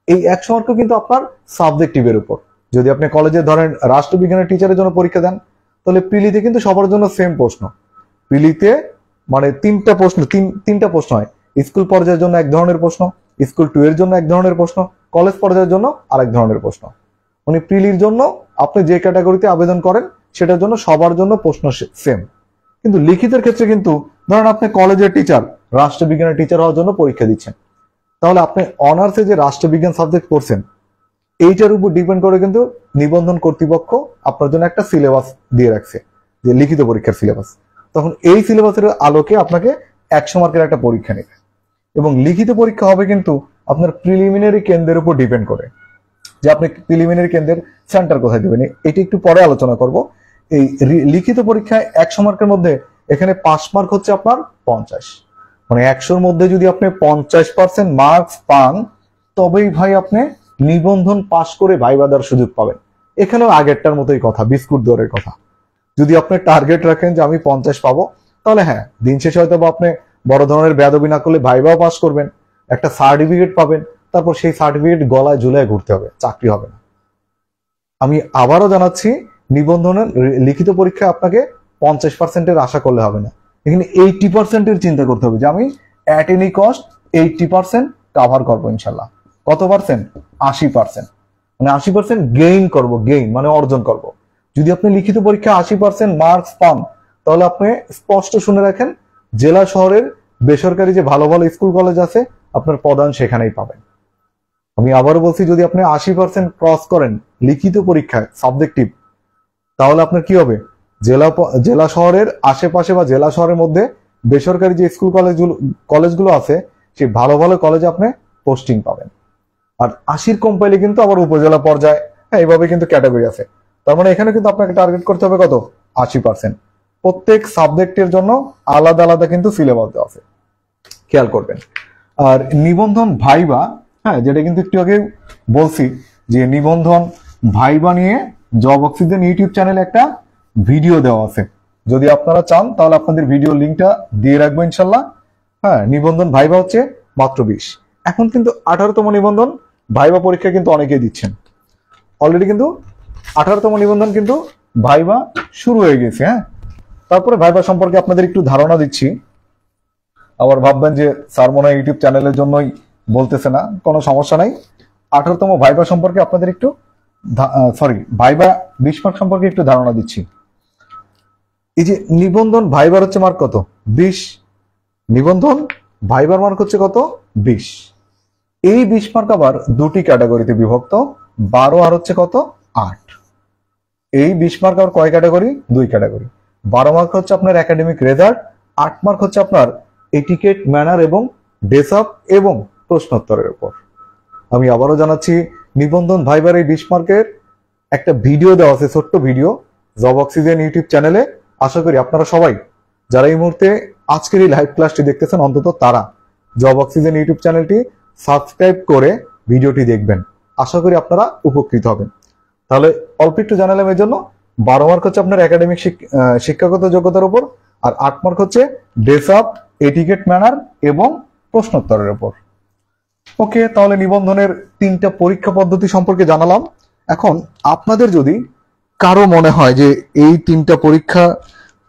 এই 100 মার্কও কিন্তু আপনার সাবজেক্টিভের উপর। যদি আপনি কলেজে ধরেন রাষ্ট্রবিজ্ঞানের টিচারের জন্য পরীক্ষা দেন, তাহলে প্রিলিতে কিন্তু সবার জন্য সেম প্রশ্ন। প্রিলিতে মানে তিনটা প্রশ্ন হয়। স্কুল পর্যায়ের জন্য এক ধরনের প্রশ্ন, স্কুল 2 এর জন্য এক ধরনের প্রশ্ন, কলেজ পর্যায়ের জন্য আরেক ধরনের প্রশ্ন। মানে প্রিলির জন্য আপনি যে ক্যাটাগরিতে আবেদন করেন সেটার জন্য সবার জন্য প্রশ্ন সেম। কিন্তু লিখিতের ক্ষেত্রে কিন্তু ধরেন আপনি কলেজের টিচার, রাষ্ট্রবিজ্ঞানের টিচার হওয়ার জন্য পরীক্ষা দিচ্ছেন, তাহলে আপনি অনার্সে যে রাষ্ট্রবিজ্ঞান সাবজেক্ট পড়ছেন এইটার উপর ডিপেন্ড করে কিন্তু নিবন্ধন কর্তৃপক্ষ আপনার জন্য একটা সিলেবাস দিয়ে রাখছে, যে লিখিত পরীক্ষার সিলেবাস। তখন এই সিলেবাসের আলোকে আপনাকে 100 মার্কের একটা পরীক্ষা নেবে, এবং লিখিত পরীক্ষা হবে কিন্তু আপনার প্রিলিমিনারি কেন্দ্রের উপর ডিপেন্ড করে, যে আপনি প্রিলিমিনারি কেন্দ্রের সেন্টার কোথায় দেবেন। এটি একটু পরে আলোচনা করব। এই লিখিত পরীক্ষায় 100 মার্কের মধ্যে এখানে পাস মার্ক হচ্ছে আপনার 50। মানে 100-র মধ্যে যদি আপনি 50% মার্কস পান তবেই ভাই আপনি নিবন্ধন পাস করে ভাইবা দেওয়ার সুযোগ পাবেন। এখানেও আগেরটার মতোই কথা, বিস্কুট দরের কথা। যদি আপনি টার্গেট রাখেন যে আমি 50 পাবো, তাহলে হ্যাঁ দিন শেষে হয়তো আপনি বড় ধরনের বেয়াদবি না করলে ভাইবাও পাস করবেন, একটা সার্টিফিকেট পাবেন, তারপর সেই সার্টিফিকেট গলায় ঝুলায় ঘুরতে হবে, চাকরি হবে না। আমি আবারও জানাচ্ছি, নিবন্ধনের লিখিত পরীক্ষায় আপনাকে 50%-এর আশা করলে হবে না, এখানে 80%-এর চিন্তা করতে হবে যে আমি অ্যাট এনি কস্ট 80% কাভার করবো ইনশাল্লাহ। কত পার্সেন্ট? 80%। মানে 80% গেইন করব, গেইন মানে অর্জন করব। যদি আপনি লিখিত পরীক্ষা 80% মার্কস পান, তাহলে আপনি স্পষ্ট শুনে রাখেন, জেলা শহরের বেসরকারি যে ভালো ভালো স্কুল কলেজ আছে আপনার প্রদান সেখানেই পাবেন। আমি আবারও বলছি, যদি আপনি 80% ক্রস করেন লিখিত পরীক্ষায় সাবজেক্টিভ, তাহলে আপনার কি হবে, জেলা শহরের আশেপাশে বা জেলা শহরের মধ্যে বেসরকারি যে স্কুল কলেজগুলো আছে সেই ভালো ভালো কলেজে আপনি পোস্টিং পাবেন। আর 80 কম পাইলে কিন্তু আবার উপজেলা পর্যায়ে, হ্যাঁ এইভাবে কিন্তু ক্যাটাগরি আছে। তার মানে এখানে কিন্তু আপনাকে টার্গেট করতে হবে কত? 80%। প্রত্যেক সাবজেক্টের জন্য আলাদা আলাদা কিন্তু সিলেবাস দেওয়া আছে, খেয়াল করবেন। আর নিবন্ধন ভাইবা, হ্যাঁ যেটা কিন্তু একটু আগে বলছি যে নিবন্ধন ভাইবা নিয়ে জব অক্সিজেন ইউটিউব চ্যানেলে একটা ভিডিও দেওয়া আছে, যদি আপনারা চান তাহলে আপনাদের ভিডিও লিঙ্কটা দিয়ে রাখবো ইনশাল্লাহ। হ্যাঁ নিবন্ধন ভাইবা হচ্ছে মাত্র 20। এখন কিন্তু 18তম নিবন্ধন ভাইবা পরীক্ষা কিন্তু অনেকেই দিচ্ছেন অলরেডি, কিন্তু 18তম নিবন্ধন কিন্তু ভাইবা শুরু হয়ে গেছে। হ্যাঁ তারপরে ভাইবা সম্পর্কে আপনাদের একটু ধারণা দিচ্ছি। আবার ভাববেন যে স্যার মনে হয় ইউটিউব চ্যানেলের জন্যই বলতেছে না, কোনো সমস্যা নাই। 18তম ভাইবা সম্পর্কে আপনাদের একটু ভাইবা 20 মার্ক সম্পর্কে একটু ধারণা দিচ্ছি। এই যে নিবন্ধন ভাইবার হচ্ছে মার্ক কত? 20। নিবন্ধন ভাইবার মার্ক হচ্ছে কত? 20। এই 20 মার্ক আবার দুটি ক্যাটাগরিতে বিভক্ত, 12 আর হচ্ছে কত 8। এই 20 মার্ক আবার কয় ক্যাটাগরি? 2 ক্যাটাগরি। 12 মার্ক হচ্ছে আপনার একাডেমিক রেজাল্ট, 8 মার্ক হচ্ছে আপনার এটিকেট, ম্যানার এবং ড্রেস আপ এবং প্রশ্নোত্তরের উপর। আমি আবারও জানাচ্ছি, নিবন্ধন ভাইবার এই 20 মার্কের একটা ভিডিও দেওয়া আছে, ছোট্ট ভিডিও, জব অক্সিজেন ইউটিউব চ্যানেলে। আশা করি আপনারা সবাই যারা এই মুহূর্তে আজকের এই লাইভ ক্লাসটি দেখতেছেন, অন্তত তারা জব অক্সিজেন ইউটিউব চ্যানেলটি সাবস্ক্রাইব করে ভিডিওটি দেখবেন। আশা করি আপনারা উপকৃত হবেন। তাহলে অল্প একটু জানালাম। এর জন্য 12 মার্ক হচ্ছে আপনার একাডেমিক শিক্ষাগত যোগ্যতার উপর, আর 8 মার্ক হচ্ছে ড্রেস আপ, এটিকেট, ম্যানার এবং প্রশ্নোত্তরের উপর। ওকে, তাহলে নিবন্ধনের 3টা পরীক্ষা পদ্ধতি সম্পর্কে জানালাম। এখন আপনাদের যদি কারো মনে হয় যে এই 3টা পরীক্ষা,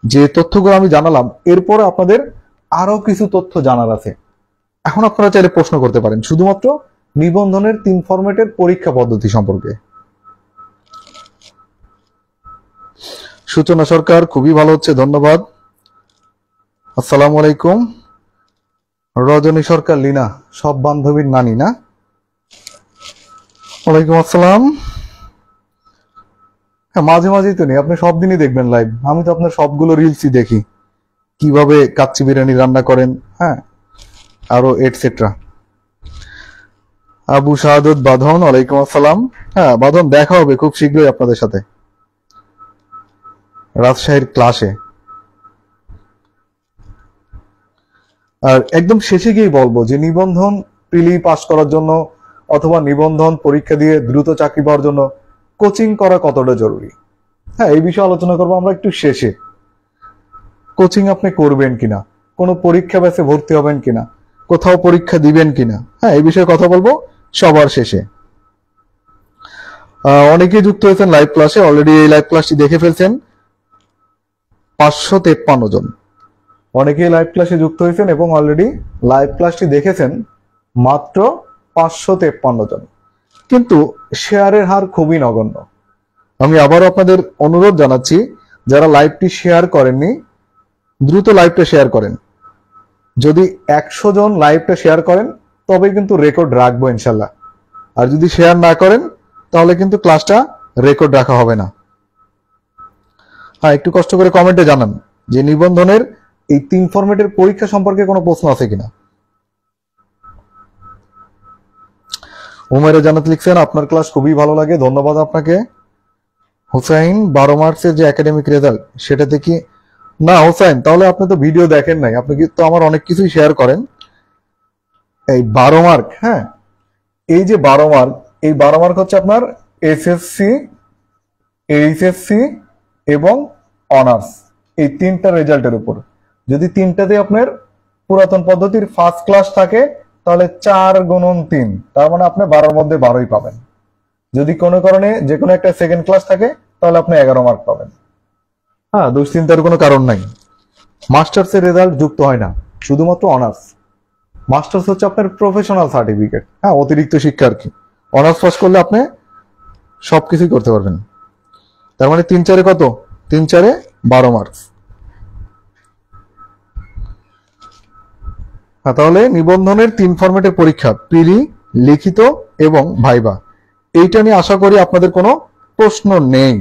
যে তথ্যগুলো আমি জানালাম, এরপরে আপনাদের আরো কিছু তথ্য জানার আছে, এখন আপনারা চাইলে প্রশ্ন করতে পারেন শুধুমাত্র নিবন্ধনের 3 ফরম্যাটের পরীক্ষা পদ্ধতি সম্পর্কে। সূচনা সরকার, খুবই ভালো হচ্ছে, ধন্যবাদ। আসসালামু আলাইকুম। রজনী সরকার, লিনা, সব বান্ধবীর নানি না? ওয়ালাইকুম আসসালাম। হ্যাঁ, মাঝে মাঝেই তো নেই, আপনি সব দিনই দেখবেন লাইভ। আমি তো আপনার সবগুলো রিলসই দেখি, কিভাবে কাচ্চি বিরিয়ানি রান্না করেন, হ্যাঁ, আরো এটসেট্রা। আবু শাহাদত বাঁধন, ওয়ালাইকুম আসসালাম। হ্যাঁ বাঁধন, দেখা হবে খুব শীঘ্রই আপনাদের সাথে রাজশাহীর ক্লাসে। আর একদম শেষে গিয়ে বলবো যে নিবন্ধন প্রিলি পাস করার জন্য অথবা নিবন্ধন পরীক্ষা দিয়ে দ্রুত চাকরি পাওয়ার জন্য কোচিং করা কতটা জরুরি। হ্যাঁ, এই বিষয়ে আলোচনা করবো আমরা একটু শেষে। কোচিং আপনি করবেন কিনা, কোনো পরীক্ষা ব্যাচে ভর্তি হবেন কিনা, কোথাও পরীক্ষা দিবেন কিনা, হ্যাঁ এই বিষয়ে কথা বলবো সবার শেষে। অনেকেই যুক্ত হয়েছেন লাইভ ক্লাসে, অলরেডি এই লাইভ ক্লাসটি দেখে ফেলছেন 553 জন। অনেকেই লাইভ ক্লাসে যুক্ত হয়েছেন এবং অলরেডি লাইভ ক্লাসটি দেখেছেন মাত্র 553 জন, কিন্তু শেয়ারের হার খুবই নগণ্য। আমি আবারও আপনাদের অনুরোধ জানাচ্ছি, যারা লাইভটি শেয়ার করেননি দ্রুত লাইভটা শেয়ার করেন। যদি 100 জন লাইভটা শেয়ার করেন তবে কিন্তু রেকর্ড রাখবো ইনশাল্লাহ, আর যদি শেয়ার না করেন তাহলে কিন্তু ক্লাসটা রেকর্ড রাখা হবে না। হ্যাঁ, একটু কষ্ট করে কমেন্টে জানান যে নিবন্ধনের এই 3 ফরম্যাটের পরীক্ষা সম্পর্কে কোনো প্রশ্ন আছে কিনা। উমেরে জানাত লিখছেন, আপনার ক্লাস খুবই ভালো লাগে, ধন্যবাদ আপনাকে। হুসাইন, 12 মার্কসের যে একাডেমিক রেজাল্ট সেটাতে কি না? হুসাইন, তাহলে আপনি তো ভিডিও দেখেন নাই, আপনি কিন্তু আমার অনেক কিছুই শেয়ার করেন। এই 12 মার্ক, হ্যাঁ এই যে 12 মার্ক, এই 12 মার্ক হচ্ছে আপনার এসএসসি, এইচএসসি এবং অনার্স, এই 3টা রেজাল্টের উপর। যদি 3টাতে আপনার পুরাতন পদ্ধতির ফার্স্ট ক্লাস থাকে তাহলে 4 গুণন 3, তার মানে আপনি 12-র মধ্যে 12ই পাবেন। যদি কোনো কারণে যে কোনো একটা সেকেন্ড ক্লাস থাকে তাহলে আপনি 11 মার্ক পাবেন। হ্যাঁ, দুশ্চিন্তার কোনো কারণ নাই। মাস্টার্সের রেজাল্ট যুক্ত হয় না, শুধুমাত্র অনার্স। মাস্টার্স হচ্ছে আপনার প্রফেশনাল সার্টিফিকেট, হ্যাঁ অতিরিক্ত শিক্ষা আর কি। অনার্স পাস করলে আপনি সবকিছুই করতে পারবেন। তার মানে 3-4 কত? 3-4 12 মার্কস। হ্যাঁ, তাহলে নিবন্ধনের 3 ফরম্যাটের পরীক্ষা, প্রিলি, লিখিত এবং ভাইবা, এইটা নিয়ে আশা করি আপনাদের কোনো প্রশ্ন নেই।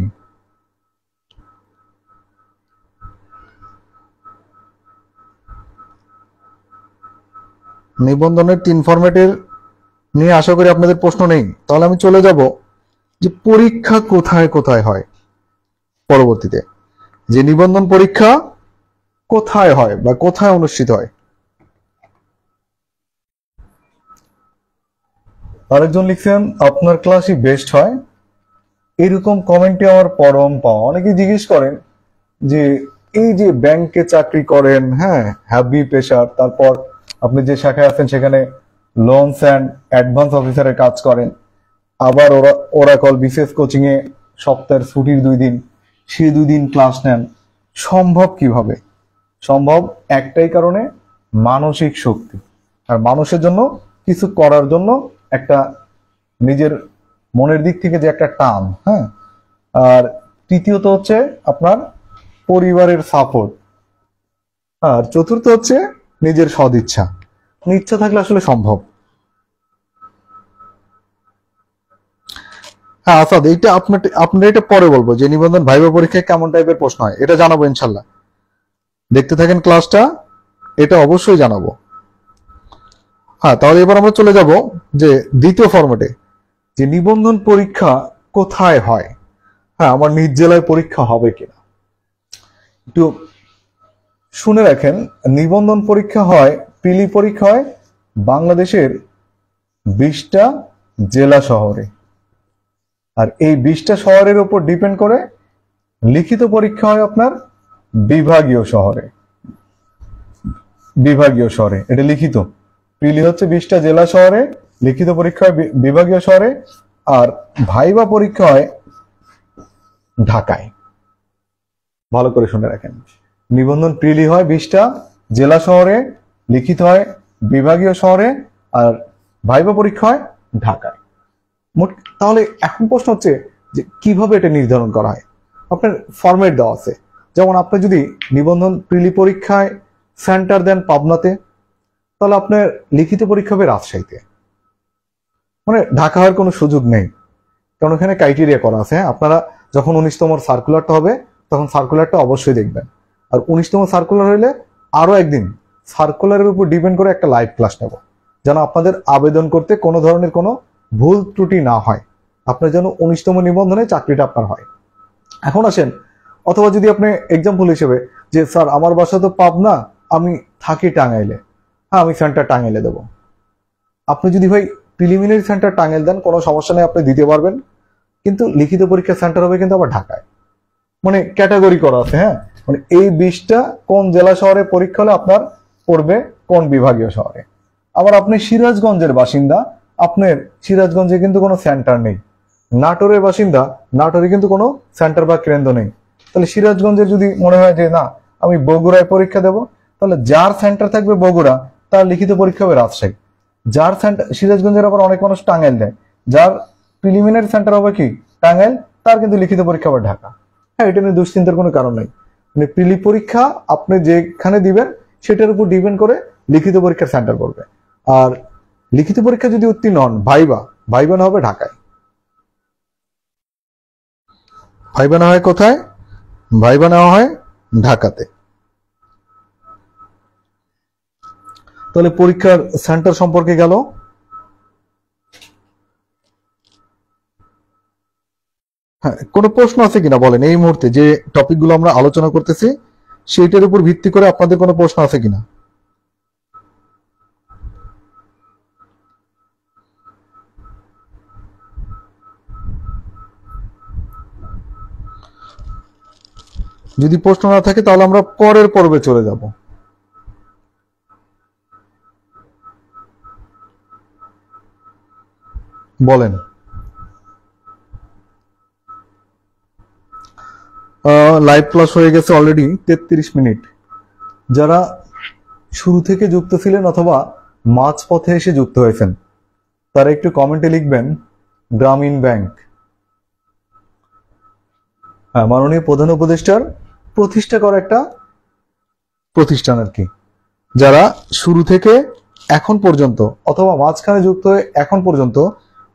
নিবন্ধনের 3 ফরম্যাটের নিয়ে আশা করি আপনাদের প্রশ্ন নেই। তাহলে আমি চলে যাব যে পরীক্ষা কোথায় কোথায় হয় পরবর্তীতে, যে নিবন্ধন পরীক্ষা কোথায় হয় বা কোথায় অনুষ্ঠিত হয়। আরেকজন লিখছেন, আপনার ক্লাসই বেস্ট হয়, এরকম কমেন্টে আমার পরম পাওয়া। অনেকে জিজ্ঞেস করেন যে এই যে ব্যাংকে চাকরি করেন, হ্যাঁ হ্যাভি প্রেশার, তারপর আপনি যে শাখায় আছেন সেখানে লোনস অ্যান্ড অ্যাডভান্স অফিসারের কাজ করেন, আবার ওরাকল বিশেষ কোচিং এ সপ্তাহের ছুটির 2 দিন, সেই 2 দিন ক্লাস নেন, সম্ভব কিভাবে? সম্ভব একটাই কারণে, মানসিক শক্তি। আর মানুষের জন্য কিছু করার জন্য একটা নিজের মনের দিক থেকে যে একটা টান, হ্যাঁ। আর তৃতীয়ত হচ্ছে আপনার পরিবারের সাপোর্ট, আর চতুর্থ হচ্ছে নিজের সদিচ্ছা। ইচ্ছা থাকলে আসলে সম্ভব। হ্যাঁ আসাদ, এইটা আপনার এটা পরে বলবো যে নিবন্ধন ভাইবা পরীক্ষায় কেমন টাইপের প্রশ্ন হয়, এটা জানাবো ইনশাল্লাহ। দেখতে থাকেন ক্লাসটা, এটা অবশ্যই জানাবো। হ্যাঁ, তাহলে এবার আমরা চলে যাব যে দ্বিতীয় ফরম্যাটে, যে নিবন্ধন পরীক্ষা কোথায় হয়। হ্যাঁ, আমার নিজ জেলায় পরীক্ষা হবে কিনা একটু শুনে রাখেন। নিবন্ধন পরীক্ষা হয়, প্রিলি পরীক্ষা হয় বাংলাদেশের 20টা জেলা শহরে, আর এই 20টা শহরের উপর ডিপেন্ড করে লিখিত পরীক্ষা হয় আপনার বিভাগীয় শহরে। এটা লিখিত। প্রিলি হচ্ছে 20টা জেলা শহরে, লিখিত পরীক্ষা হয় বিভাগীয় শহরে, আর ভাইবা পরীক্ষা হয় ঢাকায়। ভালো করে শুনে রাখেন, নিবন্ধন প্রিলি হয় 20টা জেলা শহরে, লিখিত হয় বিভাগীয় শহরে, আর ভাইবা পরীক্ষা হয় ঢাকায়। মোট তাহলে এখন প্রশ্ন হচ্ছে যে কিভাবে এটা নির্ধারণ করা হয়। আপনার ফরম্যাট দেওয়া আছে, যেমন আপনি যদি নিবন্ধন প্রিলি পরীক্ষায় সেন্টার দেন পাবনাতে, তাহলে আপনার লিখিত পরীক্ষা হবে রাজশাহীতে, মানে ঢাকা হওয়ার কোনো সুযোগ নেই, কারণ ওখানে ক্রাইটেরিয়া করা আছে। হ্যাঁ, আপনারা যখন 19তম সার্কুলারটা হবে তখন সার্কুলারটা অবশ্যই দেখবেন, আর 19তম সার্কুলার হইলে আরো একদিন সার্কুলারের উপর ডিপেন্ড করে একটা লাইভ ক্লাস নেব, যেন আপনাদের আবেদন করতে কোনো ধরনের কোনো ভুল ত্রুটি না হয়, আপনার যেন 19তম নিবন্ধনে চাকরিটা আপনার হয়। এখন আসেন, অথবা যদি আপনি এক্সাম্পল হিসেবে যে স্যার আমার বাসা তো পাবনা, আমি থাকি টাঙ্গাইলে, হ্যাঁ আমি সেন্টার টাঙ্গাইলে দেবো। আপনি যদি ভাই প্রিলিমিনারি সেন্টার টাঙ্গাইল দেন, কোনো সমস্যা নেই, আপনি দিতে পারবেন, কিন্তু লিখিত পরীক্ষা সেন্টার হবে কিন্তু আবার ঢাকায়, মানে ক্যাটাগরি করা আছে। হ্যাঁ, মানে এই 20টা কোন জেলা শহরে পরীক্ষা হলে আপনার পড়বে কোন বিভাগীয় শহরে। আবার আপনি সিরাজগঞ্জের বাসিন্দা, আপনার সিরাজগঞ্জে কিন্তু কোনো সেন্টার নেই। নাটোরের বাসিন্দা, নাটোরে কিন্তু কোনো সেন্টার বা কেন্দ্র নেই। তাহলে সিরাজগঞ্জের যদি মনে হয় যে না আমি বগুড়ায় পরীক্ষা দেব, তাহলে যার সেন্টার থাকবে বগুড়া তার লিখিত পরীক্ষা হবে রাজশাহী। যার সেন্টার সিরাজগঞ্জের আবার অনেক মানুষ টাঙ্গাইল দেয়, যার প্রিলিমিনারি সেন্টার হবে কি টাঙ্গাইল, তার কিন্তু লিখিত পরীক্ষা হবে ঢাকা। হ্যাঁ, এটা নিয়ে দুশ্চিন্তার কোনো কারণ নেই। মানে প্রিলি পরীক্ষা আপনি যেখানে দিবেন সেটার উপর ডিপেন্ড করে লিখিত পরীক্ষার সেন্টার পড়বে। আর লিখিত পরীক্ষা যদি উত্তীর্ণ হন, ভাইবা না হবে ঢাকায়। ভাইবা না হয় কোথায়? ভাইবা নেওয়া হয় ঢাকাতে। তাহলে পরীক্ষার সেন্টার সম্পর্কে গেল। হ্যাঁ, কোনো প্রশ্ন আছে কিনা বলেন, এই মুহূর্তে যে টপিকগুলো আমরা আলোচনা করতেছি সেইটার উপর ভিত্তি করে আপনাদের কোনো প্রশ্ন আছে কিনা? যদি প্রশ্ন না থাকে তাহলে আমরা পরের পর্বে চলে যাব। বলেন। লাইভ ক্লাস হয়ে গেছে অলরেডি 33 মিনিট। যারা শুরু থেকে যুক্ত ছিলেন অথবা মাঝ পথে এসে যুক্ত হয়েছেন, তারা একটু কমেন্টে লিখবেন গ্রামীণ ব্যাংক। হ্যাঁ, মাননীয় প্রধান উপদেষ্টার প্রতিষ্ঠা করা একটা প্রতিষ্ঠান আর কি। যারা শুরু থেকে এখন পর্যন্ত অথবা মাঝখানে যুক্ত হয়ে এখন পর্যন্ত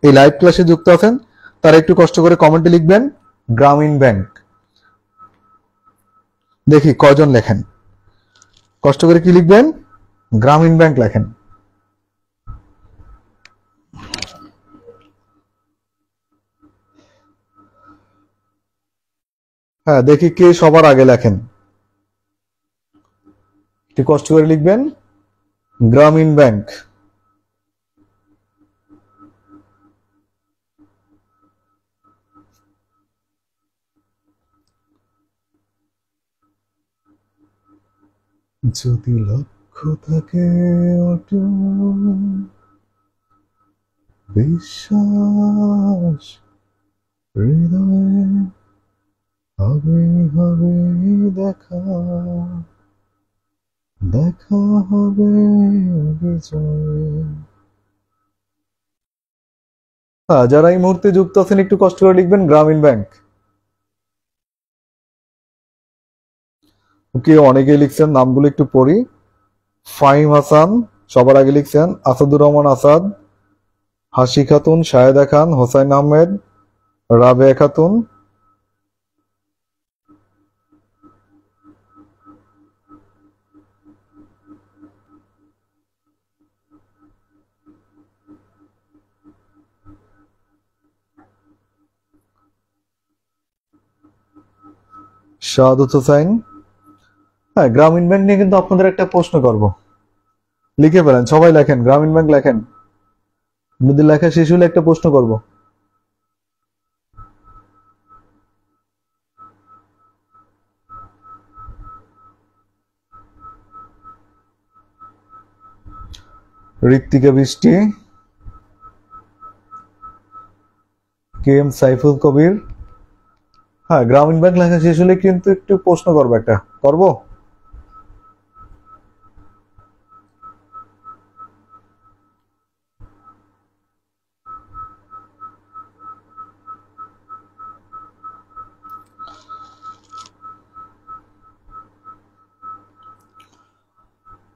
এই লাইভ ক্লাসে যুক্ত আছেন, তারা একটু কষ্ট করে কমেন্টে লিখবেন গ্রামীণ ব্যাংক। দেখি কয়জন লেখেন, কষ্ট করে কি লিখবেন? গ্রামীণ ব্যাংক লেখেন। হ্যাঁ, দেখি কে সবার আগে লেখেন। একটু কষ্ট করে লিখবেন গ্রামীণ ব্যাংক। যদি লক্ষ্য থাকে বিশ্বাস হৃদয়ে, হবে হবে দেখা, দেখা হবে বিজয়। যারা এই মুহূর্তে যুক্ত আছেন একটু কষ্ট করে লিখবেন গ্রামীণ ব্যাংক। ওকে, অনেকে লিখছেন, নামগুলো একটু পড়ি। ফাহিম হাসান সবার আগে লিখছেন, আসাদুর রহমান আসাদ, হাসি খাতুন, শাহেদা খান, হোসাইন আহমেদ, রাবেয়া খাতুন, শাহাদত হোসাইন। হ্যাঁ, গ্রামীণ ব্যাংক নিয়ে কিন্তু আপনাদের একটা প্রশ্ন করব, লিখে ফেলেন, সবাই লেখেন, গ্রামীণ ব্যাংক লেখেন। যদি লেখা শেষ হলে একটা প্রশ্ন করব। ঋত্বিকা বৃষ্টি, কে এম সাইফুল কবির। হ্যাঁ, গ্রামীণ ব্যাংক লেখা শেষ হলে কিন্তু একটু প্রশ্ন করবো, একটা করব।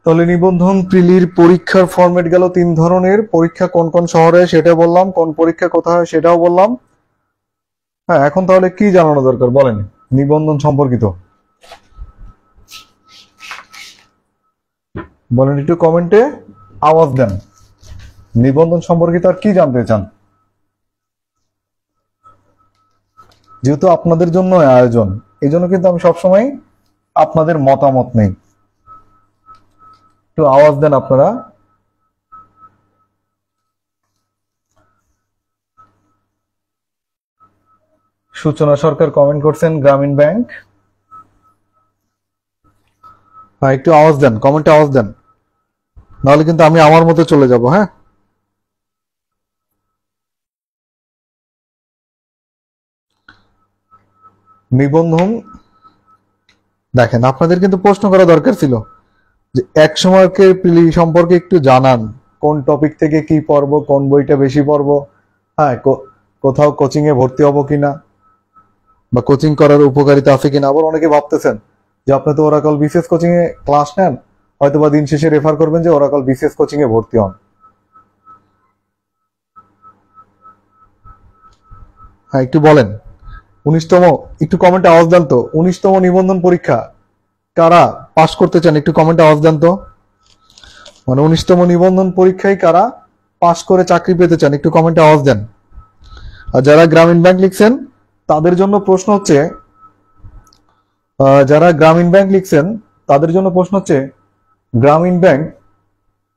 তাহলে নিবন্ধন প্রিলির পরীক্ষার ফরম্যাট গেল 3 ধরনের। পরীক্ষা কোন কোন শহরে সেটা বললাম, কোন পরীক্ষা কোথায় সেটাও বললাম। হ্যাঁ, এখন তাহলে কি জানানো দরকার বলেন নিবন্ধন সম্পর্কিত? বলেন, একটু কমেন্টে আওয়াজ দেন, নিবন্ধন সম্পর্কিত আর কি জানতে চান? যেহেতু আপনাদের জন্য আয়োজন, এই জন্য কিন্তু আমি সবসময় আপনাদের মতামত নেই। একটু আওয়াজ দেন আপনারা। সূচনা সরকার কমেন্ট করছেন গ্রামীণ ব্যাংক। হ্যাঁ, একটু আওয়াজ দেন, কমেন্টে আওয়াজ দেন, নাহলে কিন্তু আমি আমার মতো চলে যাব। হ্যাঁ, নিবন্ধন দেখেন, আপনাদের কিন্তু প্রশ্ন করা দরকার ছিল যে 100 মার্কের প্রিলি সম্পর্কে একটু জানান, কোন টপিক থেকে কি পড়বো, কোন বইটা বেশি পড়বো, হ্যাঁ কোথাও কোচিং এ ভর্তি হবো কিনা, বা কোচিং করার উপকারিতা আছে কিনা। আবার অনেকে ভাবতেছেন যে আপনি তো ওরাকল বিসিএস কোচিং এ ক্লাস নেন, হয়তো বা দিন শেষে রেফার করবেন যে ওরাকল বিসিএস কোচিং এ ভর্তি হন। হ্যাঁ, একটু বলেন 19তম, একটু কমেন্টে আওয়াজ দেন তো, 19তম নিবন্ধন পরীক্ষা কারা পাশ করতে চান একটু কমেন্টে আওয়াজ দেন তো। মানে 19তম নিবন্ধন পরীক্ষায় কারা পাশ করে চাকরি পেতে চান একটু কমেন্টে আওয়াজ দেন। আর যারা গ্রামীণ ব্যাংক লিখছেন তাদের জন্য প্রশ্ন হচ্ছে, গ্রামীণ ব্যাংক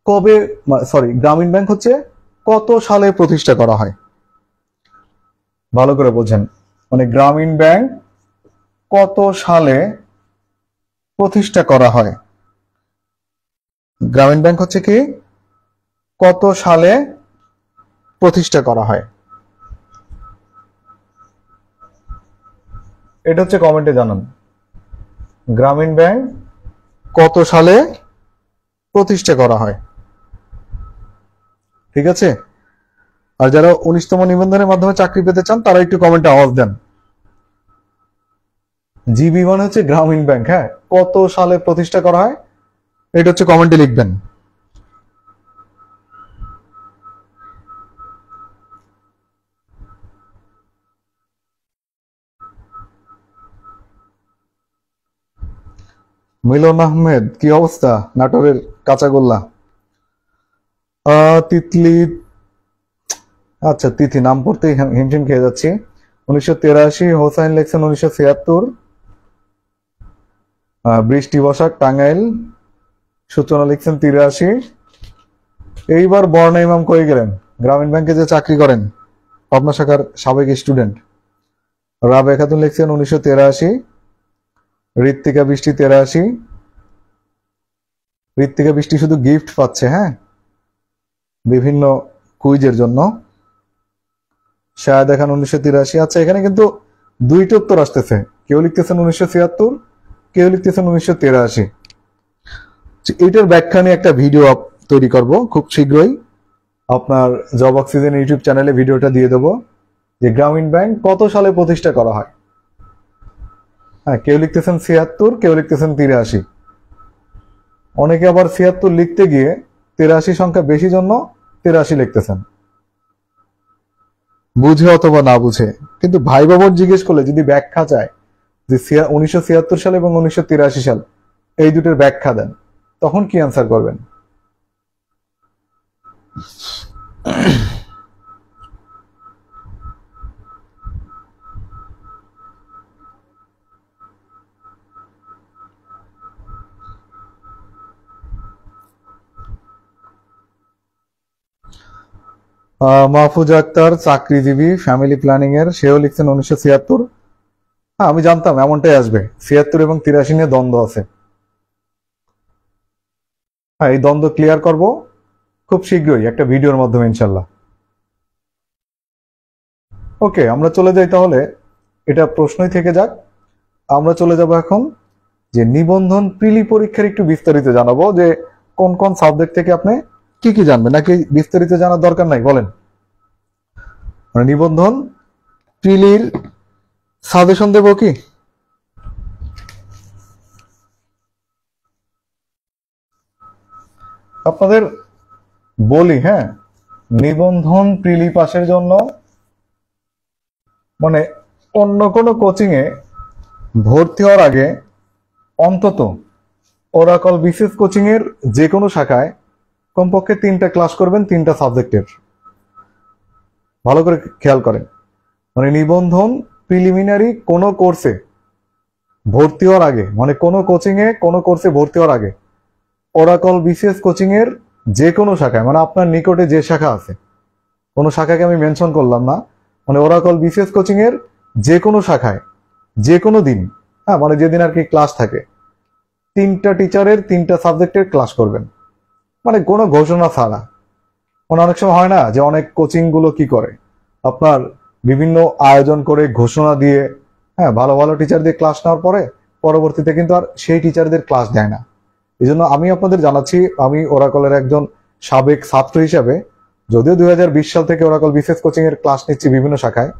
কবে, গ্রামীণ ব্যাংক হচ্ছে কত সালে প্রতিষ্ঠা করা হয়? ভালো করে বোঝেন, মানে গ্রামীণ ব্যাংক কত সালে প্রতিষ্ঠা করা হয়? গ্রামীণ ব্যাংক হচ্ছে কি কত সালে প্রতিষ্ঠা করা হয়, এটা হচ্ছে কমেন্টে জানান। গ্রামীণ ব্যাংক কত সালে প্রতিষ্ঠা করা হয়, ঠিক আছে? আর যারা 19তম নিবন্ধনের মাধ্যমে চাকরি পেতে চান তারা একটু কমেন্টে আওয়াজ দেন। জিবি মানে হচ্ছে গ্রামীণ ব্যাংক, হ্যাঁ, কত সালে প্রতিষ্ঠা করা হয় এটা হচ্ছে কমেন্টে লিখবেন। মিলন আহমেদ, কি অবস্থা নাটোরের কাঁচাগোল্লা? তিতলি, আচ্ছা তিথি নাম পড়তেই হিমশিম খেয়ে যাচ্ছি। 1983। হোসাইন লেখছেন 1976। বৃষ্টি বসাক টাঙ্গাইল। সূচনা লিখছেন 83। এইবার বর্ণা ইমাম কই গেলেন? গ্রামীণ ব্যাংকে যে চাকরি করেন, পাবনা শাখার সাবেক স্টুডেন্ট। রাবেয়া খাতুন লিখছেন 1983। ঋত্বিকা বৃষ্টি 83। ঋত্বিকা বৃষ্টি শুধু গিফট পাচ্ছে, হ্যাঁ, বিভিন্ন কুইজের জন্য। শায়দ এখন 1983। আচ্ছা, এখানে কিন্তু দুইটা উত্তর আসতেছে, কেউ লিখতেছেন 1976, কেউ লিখতেছেন 1983। এইটার ব্যাখ্যা নিয়ে একটা ভিডিও তৈরি করব খুব শীঘ্রই, আপনার জব অক্সিজেন ইউটিউব চ্যানেলে ভিডিওটা দিয়ে দেবো যে গ্রামীণ ব্যাংক কত সালে প্রতিষ্ঠা করা হয়। হ্যাঁ, কেউ লিখতেছেন 76, কেউ লিখতেছেন 83। অনেকে আবার 76 লিখতে গিয়ে 83 সংখ্যা বেশি জন্য 83 লিখতেছেন, বুঝে অথবা না বুঝে। কিন্তু ভাইবা বোর্ড জিজ্ঞেস করলে যদি ব্যাখ্যা চায় যে 1976 সাল এবং 1983 সাল এই দুটোর ব্যাখ্যা দেন, তখন কি অ্যান্সার করবেন? মাহফুজ আক্তার চাকরিজীবী, ফ্যামিলি প্ল্যানিং এর, সেও লিখছেন 1976। হ্যাঁ, আমি জানতাম এমনটাই আসবে, 76 এবং 83 নিয়ে দ্বন্দ্ব আছে। হ্যাঁ, এই দ্বন্দ্ব ক্লিয়ার করব খুব শীঘ্রই একটা ভিডিওর মাধ্যমে ইনশাল্লাহ। ওকে, আমরা চলে যাই তাহলে, এটা প্রশ্নই থেকে যাক। আমরা চলে যাব এখন যে নিবন্ধন প্রিলি পরীক্ষার একটু বিস্তারিত জানাবো, যে কোন কোন সাবজেক্ট থেকে আপনি কি কি জানবেন, নাকি বিস্তারিত জানার দরকার নাই বলেন? মানে নিবন্ধন প্রিলির সাজেশন দেব কি? আপনাদের বলি, হ্যাঁ, নিবন্ধন প্রিলি পাসের জন্য মানে অন্য কোনো কোচিং এ ভর্তি হওয়ার আগে অন্তত ওরাকল বিশেষ কোচিং এর যে কোনো শাখায় কমপক্ষে 3টা ক্লাস করবেন, 3টা সাবজেক্টের। ভালো করে খেয়াল করেন, মানে নিবন্ধন প্রিলিমিনারি কোনো কোর্সে ভর্তি হওয়ার আগে, মানে কোনো কোচিং এ কোনো কোর্সে ভর্তি হওয়ার আগে ওরাকল বিশেষ কোচিং এর যে কোনো শাখায়, মানে আপনার নিকটে যে শাখা আছে, কোনো শাখাকে আমি মেনশন করলাম না, মানে ওরাকল বিশেষ কোচিং এর যে কোনো শাখায় যে কোনো দিন, হ্যাঁ, মানে যেদিন আর কি ক্লাস থাকে, 3টা টিচারের 3টা সাবজেক্টের ক্লাস করবেন, মানে কোনো ঘোষণা ছাড়া। মানে অনেক সময় হয় না যে অনেক কোচিং গুলো কি করে, আপনার বিভিন্ন আয়োজন করে ঘোষণা দিয়ে, হ্যাঁ, ভালো ভালো টিচার দিয়ে ক্লাস নেওয়ার পরে পরবর্তীতে কিন্তু আর সেই টিচারদের ক্লাস দেয় না। এই জন্য আমি আপনাদের জানাচ্ছি, আমি ওরাকলের একজন সাবেক ছাত্র হিসাবে, যদিও 2020 সাল থেকে ওরাকল বিশেষ কোচিং এর ক্লাস নিচ্ছি বিভিন্ন শাখায়,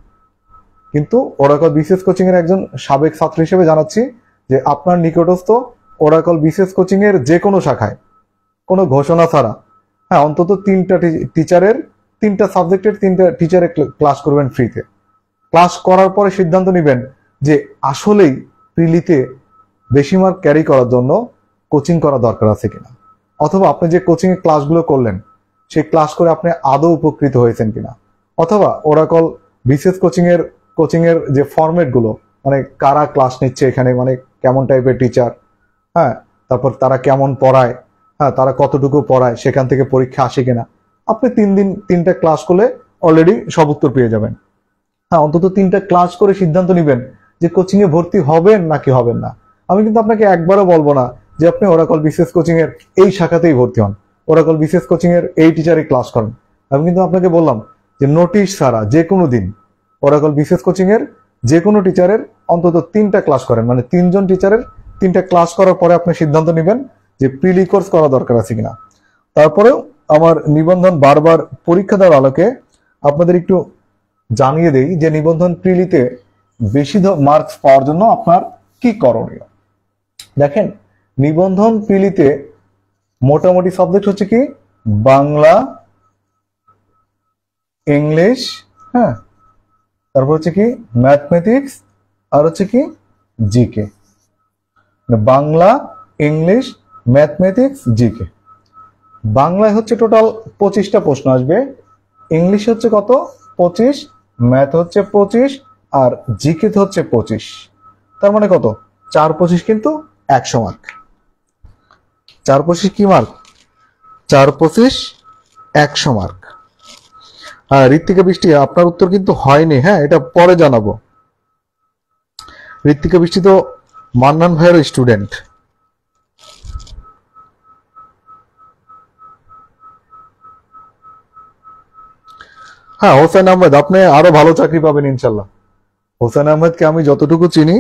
কিন্তু ওরাকল বিশেষ কোচিং এর একজন সাবেক ছাত্র হিসেবে জানাচ্ছি যে আপনার নিকটস্থ ওরাকল বিশেষ কোচিং এর যে কোনো শাখায় কোনো ঘোষণা ছাড়া, হ্যাঁ, অন্তত 3টা টিচারের 3টা সাবজেক্টের 3টা টিচারের ক্লাস করবেন ফ্রিতে। ক্লাস করার পরে সিদ্ধান্ত নেবেন যে আসলেই প্রিলিতে বেশি মার্ক ক্যারি করার জন্য কোচিং করা দরকার আছে কিনা, অথবা আপনি যে কোচিং এর ক্লাসগুলো করলেন সেই ক্লাস করে আপনি আদৌ উপকৃত হয়েছেন কিনা, অথবা ওরাকল বিশেষ কোচিং এর যে ফরম্যাট গুলো, মানে কারা ক্লাস নিচ্ছে এখানে, মানে কেমন টাইপের টিচার, হ্যাঁ, তারপর তারা কেমন পড়ায়, হ্যাঁ, তারা কতটুকু পড়ায়, সেখান থেকে পরীক্ষা আসে কিনা। আপনি 3টা ক্লাস করলে অলরেডি সব উত্তর পেয়ে যাবেন। হ্যাঁ, অন্তত 3টা ক্লাস করে সিদ্ধান্ত নেবেন যে কোচিং এ ভর্তি হবেন নাকি হবেন না। আমি কিন্তু আপনাকে একবারও বলবো না যে আপনি ওরাকল বিশেষ কোচিং এর এই শাখাতেই ভর্তি হন, ওরাকল বিশেষ কোচিং এর এই টিচারে ক্লাস করেন। আমি কিন্তু আপনাকে বললাম যে নোটিশ ছাড়া যে কোনো দিন ওরাকল বিশেষ কোচিং এর যে কোনো টিচারের অন্তত 3টা ক্লাস করেন, মানে 3জন টিচারের 3টা ক্লাস করার পরে আপনি সিদ্ধান্ত নেবেন যে প্রিলি কোর্স করা দরকার আছে কিনা। তারপরেও আমার নিবন্ধন বারবার পরীক্ষা দেওয়ার আলোকে আপনাদের একটু জানিয়ে দেই যে নিবন্ধন প্রিলিতে বেশি মার্কস পাওয়ার জন্য আপনার কি করণীয়। দেখেন, নিবন্ধন প্রিলিতে মোটামুটি সাবজেক্ট হচ্ছে কি বাংলা, ইংলিশ, হ্যাঁ, তারপর হচ্ছে কি ম্যাথমেটিক্স, আর হচ্ছে কি GK. Bangla, English, mathematics, GK. বাংলায় হচ্ছে টোটাল 25টা প্রশ্ন আসবে, ইংলিশ হচ্ছে কত 25, ম্যাথ হচ্ছে 25, আর জিকে হচ্ছে 25। তার মানে কত 4-25, কিন্তু 100 মার্ক। 4-25 কি মার্ক? 4-25 100 মার্ক। হ্যাঁ, ঋত্বিকা বৃষ্টি, আপনার উত্তর কিন্তু হয়নি, হ্যাঁ, এটা পরে জানাবো। ঋত্বিকা বৃষ্টি তো মান্নান ভাইয়ের স্টুডেন্ট। হ্যাঁ, হোসেন আহমেদ, আপনি আরো ভালো চাকরি পাবেন ইনশাল্লাহ। হোসেন আহমেদকে আমি যতটুকু চিনি,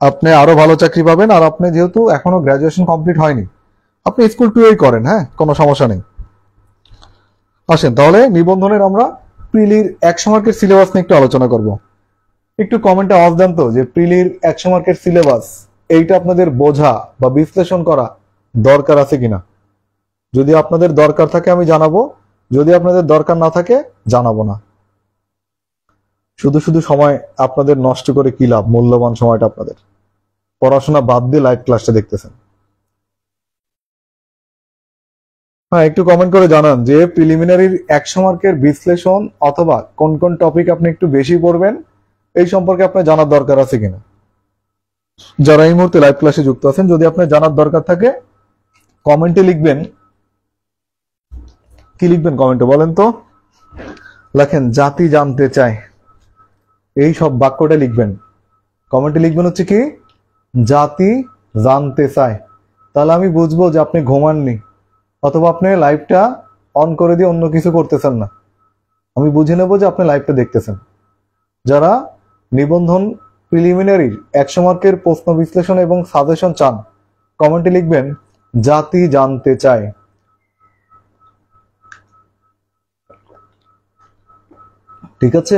আপনি আরো ভালো চাকরি পাবেন। আর আপনি যেহেতু এখনো গ্রাজুয়েশন কমপ্লিট হয়নি, আপনি স্কুল টুয়েই করেন, হ্যাঁ, কোনো সমস্যা নেই। আসেন তাহলে নিবন্ধনের আমরা প্রিলির 100 মার্কের সিলেবাস নিয়ে একটু আলোচনা করব। একটু কমেন্টে আওয়াজ দেন তো যে প্রিলির 100 মার্কের সিলেবাস এইটা আপনাদের বোঝা বা বিশ্লেষণ করা দরকার আছে কিনা। যদি আপনাদের দরকার থাকে আমি জানাবো, যদি আপনাদের দরকার না থাকে জানাবো না। শুধু শুধু সময় আপনাদের নষ্ট করে কি লাভ? মূল্যবান সময়টা আপনাদের পড়াশোনা বাদ দিয়ে লাইভ ক্লাসটা দেখতেছেন। হ্যাঁ, একটু কমেন্ট করে জানান যে প্রিলিমিনারির 100 মার্কের বিশ্লেষণ অথবা কোন কোন টপিক আপনি একটু বেশি পড়বেন এই সম্পর্কে আপনার জানার দরকার আছে কিনা। যারা এই মুহূর্তে লাইভ ক্লাসে যুক্ত আছেন, যদি আপনার জানার দরকার থাকে কমেন্টে লিখবেন। কি লিখবেন কমেন্টে বলেন তো? লেখেন জাতি জানতে চায়, এই সব বাক্যটা লিখবেন। কমেন্টে লিখবেন হচ্ছে কি জাতি জানতে চায়, তাহলে আমি বুঝবো যে আপনি ঘুমাননি অথবা আপনি লাইভটা অন করে দিয়ে অন্য কিছু করতেছেন না। আমি বুঝে নেব যে আপনি লাইভটা দেখতেছেন। যারা নিবন্ধন প্রিলিমিনারির 100 মার্কের প্রশ্ন বিশ্লেষণ এবং সাজেশন চান, কমেন্টে লিখবেন জাতি জানতে চায়। ঠিক আছে?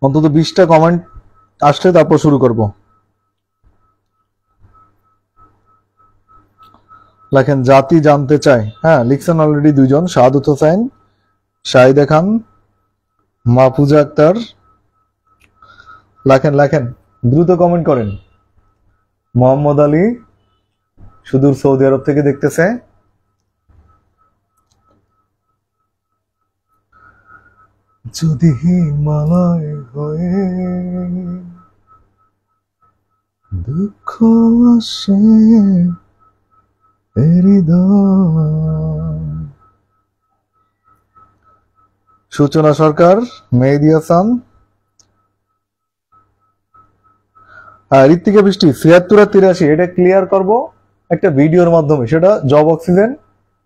অন্তত 20টা কমেন্ট আসলে তারপর শুরু করব। লেখেন জাতি জানতে চায়। হ্যাঁ, লিখছেন অলরেডি দুইজন, শাহাদুত হোসেন, শাহিদা খান, মাহফুজা আক্তার। লেখেন লেখেন, দ্রুত কমেন্ট করেন। মোহাম্মদ আলী সুদূর সৌদি আরব থেকে দেখতেছে। যদি হিমালয় হয়ে দুঃখ আসে হৃদয়। সূচনা সরকার, মেহেদী হাসান, ঋত্বিকা বৃষ্টি ৭৬ আর ৮৩ এটা ক্লিয়ার করব একটা ভিডিওর মাধ্যমে, সেটা জব অক্সিজেন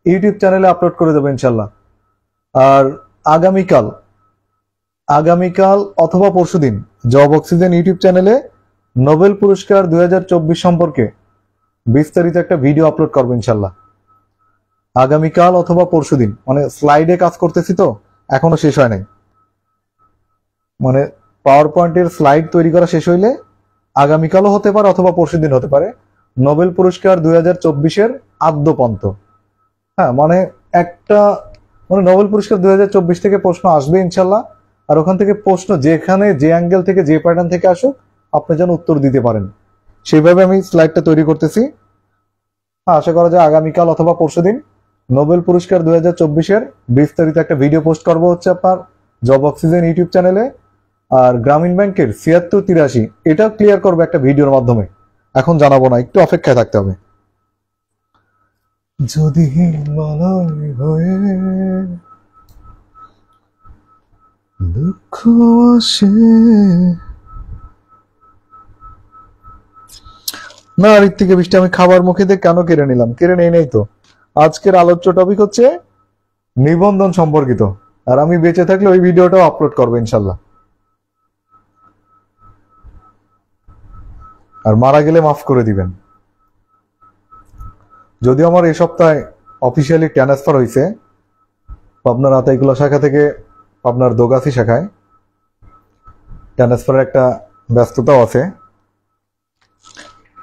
ইউটিউব চ্যানেলে আপলোড করে দেবো ইনশাল্লাহ। আর আগামীকাল অথবা পরশুদিন জব অক্সিজেন ইউটিউব চ্যানেলে নোবেল পুরস্কার 2024 সম্পর্কে বিস্তারিত একটা ভিডিও আপলোড করবো ইনশাল্লাহ। আগামীকাল অথবা পরশুদিন, মানে স্লাইডে কাজ করতেছি তো এখনো শেষ হয় নাই, মানে পাওয়ার পয়েন্টের স্লাইড তৈরি করা শেষ হইলে আগামীকালও হতে পারে অথবা পরশুদিন হতে পারে নোবেল পুরস্কার 2024-এর আদ্যপন্ত। হ্যাঁ, মানে নোবেল পুরস্কার 2024 থেকে প্রশ্ন আসবে ইনশাল্লাহ। আর ওখান থেকে প্রশ্ন যেখানে যে অ্যাঙ্গেল থেকে যে প্যাটার্ন থেকে আসুক আপনি যেন উত্তর দিতে পারেন, সেইভাবে আমি স্লাইডটা তৈরি করতেছি। হ্যাঁ, আশা করা যায় আগামীকাল অথবা পরশুদিন নোবেল পুরস্কার 2024-এর বিস্তারিত একটা ভিডিও পোস্ট করবো হচ্ছে আপনার জব অক্সিজেন ইউটিউব চ্যানেলে। আর গ্রামীণ ব্যাংকের ৭৬-৮৩ এটা ক্লিয়ার করবে একটা ভিডিওর মাধ্যমে, এখন জানাবো না, একটু অপেক্ষায় থাকতে হবে। যদি হিমালয় হয়ে দুঃখ আসে না। ঋত্বিকা বৃষ্টি আমি খাবার মুখে দিয়ে কেন কেড়ে নিলাম? কেড়ে নেই তো। আজকের আলোচ্য টপিক হচ্ছে নিবন্ধন সম্পর্কিত, আর আমি বেঁচে থাকলে ওই ভিডিওটাও আপলোড করবো ইনশাল্লাহ। আর মারা গেলে মাফ করে দিবেন। যদিও আমার এই সপ্তাহে অফিসিয়ালি ট্রান্সফার হয়েছে পাবনার আতাইকুলা শাখা থেকে আপনার দোগাছি শাখায়, ট্রান্সফারের একটা ব্যস্ততাও আছে,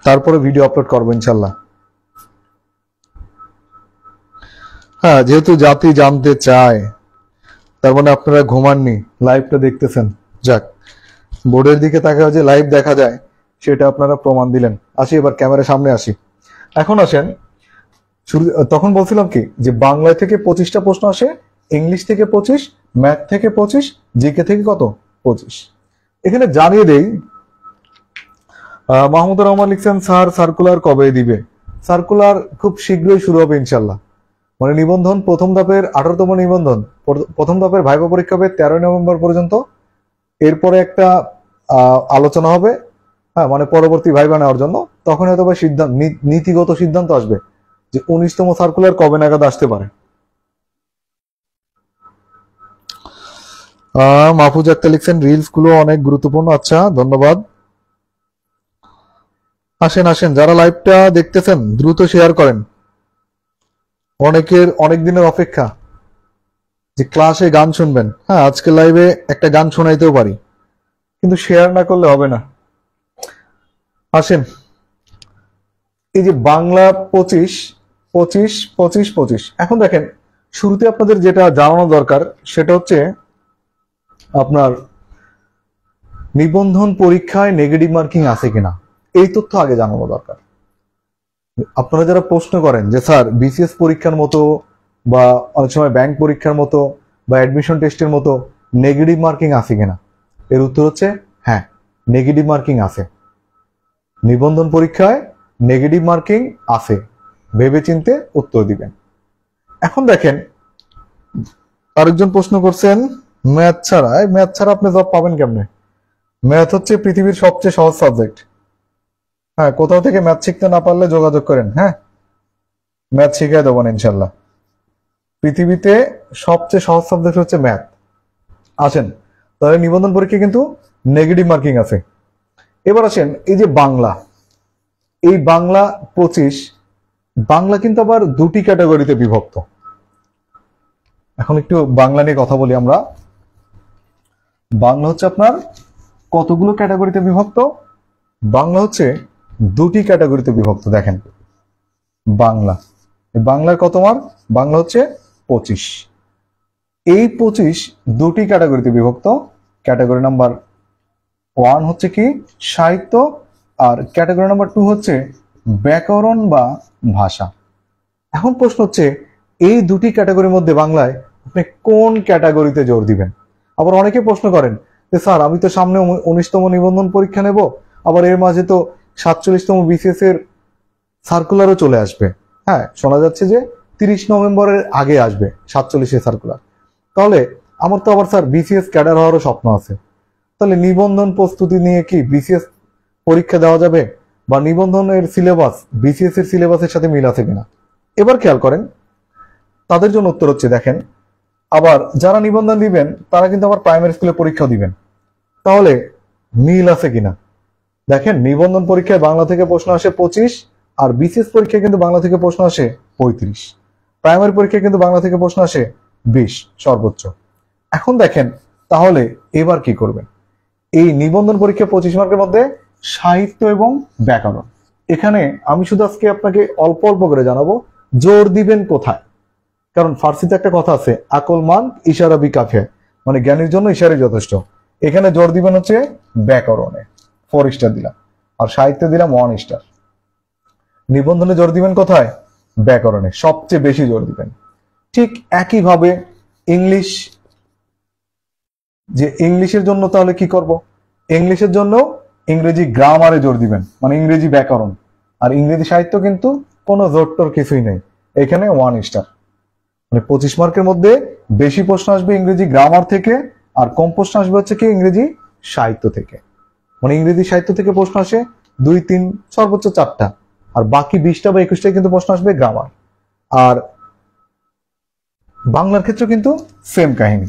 তারপরে ভিডিও আপলোড করবো ইনশাল্লাহ। হ্যাঁ, যেহেতু জাতি জানতে চায় তার মানে আপনারা ঘুমাননি, লাইভটা দেখতেছেন। যাক, বোর্ডের দিকে তাকায় যে লাইভ দেখা যায় সেটা আপনারা প্রমাণ দিলেন। আসি এবার ক্যামেরার সামনে আসি। এখন আসেন, তখন বলছিলাম কি যে বাংলায় থেকে 25টা প্রশ্ন আসে, ইংলিশ থেকে 25, ম্যাথ থেকে 25, জিকে থেকে কত 25। এখানে জানিয়ে দেই, মাহমুদুর রহমান লিখছেন স্যার সার্কুলার কবে দিবে? সার্কুলার খুব শীঘ্রই শুরু হবে ইনশাল্লাহ। মানে নিবন্ধন প্রথম ধাপের 18তম নিবন্ধন, প্রথম ধাপের ভাইভা পরীক্ষা হবে 13 নভেম্বর পর্যন্ত। এরপরে একটা আলোচনা হবে, হ্যাঁ, মানে পরবর্তী ভাইভা নেওয়ার জন্য। তখন হয়তো বা নীতিগত সিদ্ধান্ত আসবে যে 19তম সার্কুলার কবে নাগাদ আসতে পারে। মাহফুজ আক্তার লিখছেন রিলস গুলো অনেক গুরুত্বপূর্ণ। আচ্ছা, ধন্যবাদ। আসেন আসেন, যারা লাইভটা দেখতেছেন দ্রুত শেয়ার করেন। অনেকের অনেক দিনের অপেক্ষা যে ক্লাসে গান শুনবেন। হ্যাঁ, আজকে লাইভে একটা গান শোনাইতেও পারি, কিন্তু শেয়ার না করলে হবে না। আসেন, এই যে বাংলা 25, 25, 25, 25, এখন দেখেন শুরুতে আপনাদের যেটা জানানো দরকার সেটা হচ্ছে আপনার নিবন্ধন পরীক্ষায় নেগেটিভ মার্কিং আছে কিনা, এই তথ্য আগে জানানো দরকার। আপনারা যারা প্রশ্ন করেন যে স্যার বিসিএস পরীক্ষার মতো বা অনেক সময় ব্যাংক পরীক্ষার মতো বা অ্যাডমিশন টেস্টের মতো নেগেটিভ মার্কিং আছে কিনা, এর উত্তর হচ্ছে হ্যাঁ, নেগেটিভ মার্কিং আছে। নিবন্ধন পরীক্ষায় নেগেটিভ মার্কিং আছে, ভেবেচিন্তে উত্তর দিবেন। এখন দেখেন আরেকজন প্রশ্ন করছেন ম্যাথ ছাড়া আপনি জব পাবেন কেমনে? ম্যাথ হচ্ছে পৃথিবীর সবচেয়ে সহজ সাবজেক্ট। হ্যাঁ, কোথাও থেকে ম্যাথ শিখতে না পারলে যোগাযোগ করেন, হ্যাঁ, ম্যাথ শিখিয়ে দেবো না ইনশাল্লাহ। পৃথিবীতে সবচেয়ে সহজ সাবজেক্ট হচ্ছে ম্যাথ। আসেন তাহলে নিবন্ধন পরীক্ষা কিন্তু নেগেটিভ মার্কিং আছে। এবার আসেন এই যে বাংলা, এই বাংলা 25, বাংলা কিন্তু আবার দুটি ক্যাটাগরিতে বিভক্ত। এখন একটু বাংলা নিয়ে কথা বলি আমরা। বাংলা হচ্ছে আপনার কতগুলো ক্যাটাগরিতে বিভক্ত? বাংলা হচ্ছে দুটি ক্যাটাগরিতে বিভক্ত। দেখেন বাংলা, বাংলার কত মার্ক? বাংলা হচ্ছে 25। এই 25 দুটি ক্যাটাগরিতে বিভক্ত। ক্যাটাগরি নাম্বার 1 হচ্ছে কি সাহিত্য, আর ক্যাটাগরি নাম্বার 2 হচ্ছে ব্যাকরণ বা ভাষা। এখন প্রশ্ন হচ্ছে এই দুটি ক্যাটাগরির মধ্যে বাংলায় আপনি কোন ক্যাটাগরিতে জোর দিবেন? আবার অনেকে প্রশ্ন করেন যে স্যার আমি তো সামনে 19তম নিবন্ধন পরীক্ষা নেব, আবার এর মাঝে তো 47তম বিসিএস এর সার্কুলারও চলে আসবে। হ্যাঁ, শোনা যাচ্ছে যে 30 নভেম্বরের আগে আসবে 47 সার্কুলার। তাহলে আমার তো আবার স্যার বিসিএস ক্যাডার হওয়ারও স্বপ্ন আছে। তাহলে নিবন্ধন প্রস্তুতি নিয়ে কি বিসিএস পরীক্ষা দেওয়া যাবে, বা নিবন্ধনের সিলেবাস বিসিএস এর সিলেবাসের সাথে মিল আছে কিনা? এবার খেয়াল করেন, তাদের জন্য উত্তর হচ্ছে দেখেন, আবার যারা নিবন্ধন দিবেন তারা কিন্তু আবার প্রাইমারি স্কুলে পরীক্ষাও দিবেন। তাহলে মিল আছে কিনা দেখেন, নিবন্ধন পরীক্ষায় বাংলা থেকে প্রশ্ন আসে 25, আর বিসিএস পরীক্ষায় কিন্তু বাংলা থেকে প্রশ্ন আসে 35। প্রাইমারি পরীক্ষায় কিন্তু বাংলা থেকে প্রশ্ন আসে 20 সর্বোচ্চ। এখন দেখেন তাহলে এবার কি করবেন? এই নিবন্ধন পরীক্ষা 25 মার্কের মধ্যে সাহিত্য এবং ব্যাকরণ, এখানে আমি শুধু আজকে আপনাকে অল্প অল্প করে জানাবো জোর দিবেন কোথায়। কারণ ফার্সিতে একটা কথা আছে, আকল মান ইশারা বি কাফে, মানে জ্ঞানীর জন্য ইশারাই যথেষ্ট। এখানে জোর দিবেন হচ্ছে ব্যাকরণে, 4 স্টার দিলাম, আর সাহিত্যে দিলাম 1 স্টার। নিবন্ধনে জোর দিবেন কোথায়? ব্যাকরণে সবচেয়ে বেশি জোর দিবেন। ঠিক একইভাবে ইংলিশ, যে ইংলিশের জন্য তাহলে কি করব? ইংলিশের জন্য ইংরেজি গ্রামারে জোর দিবেন, মানে ইংরেজি ব্যাকরণ। আর ইংরেজি সাহিত্য কিন্তু কোনো জোর টোর কিছুই নেই, এখানে 1 স্টার। মানে 25 মার্কের মধ্যে বেশি প্রশ্ন আসবে ইংরেজি গ্রামার থেকে, আর কম প্রশ্ন আসবে হচ্ছে কি ইংরেজি সাহিত্য থেকে। মানে ইংরেজি সাহিত্য থেকে প্রশ্ন আসে 2, 3, সর্বোচ্চ 4টা, আর বাকি 20টা বা 21টায় কিন্তু প্রশ্ন আসবে গ্রামার। আর বাংলার ক্ষেত্রে কিন্তু সেম কাহিনী।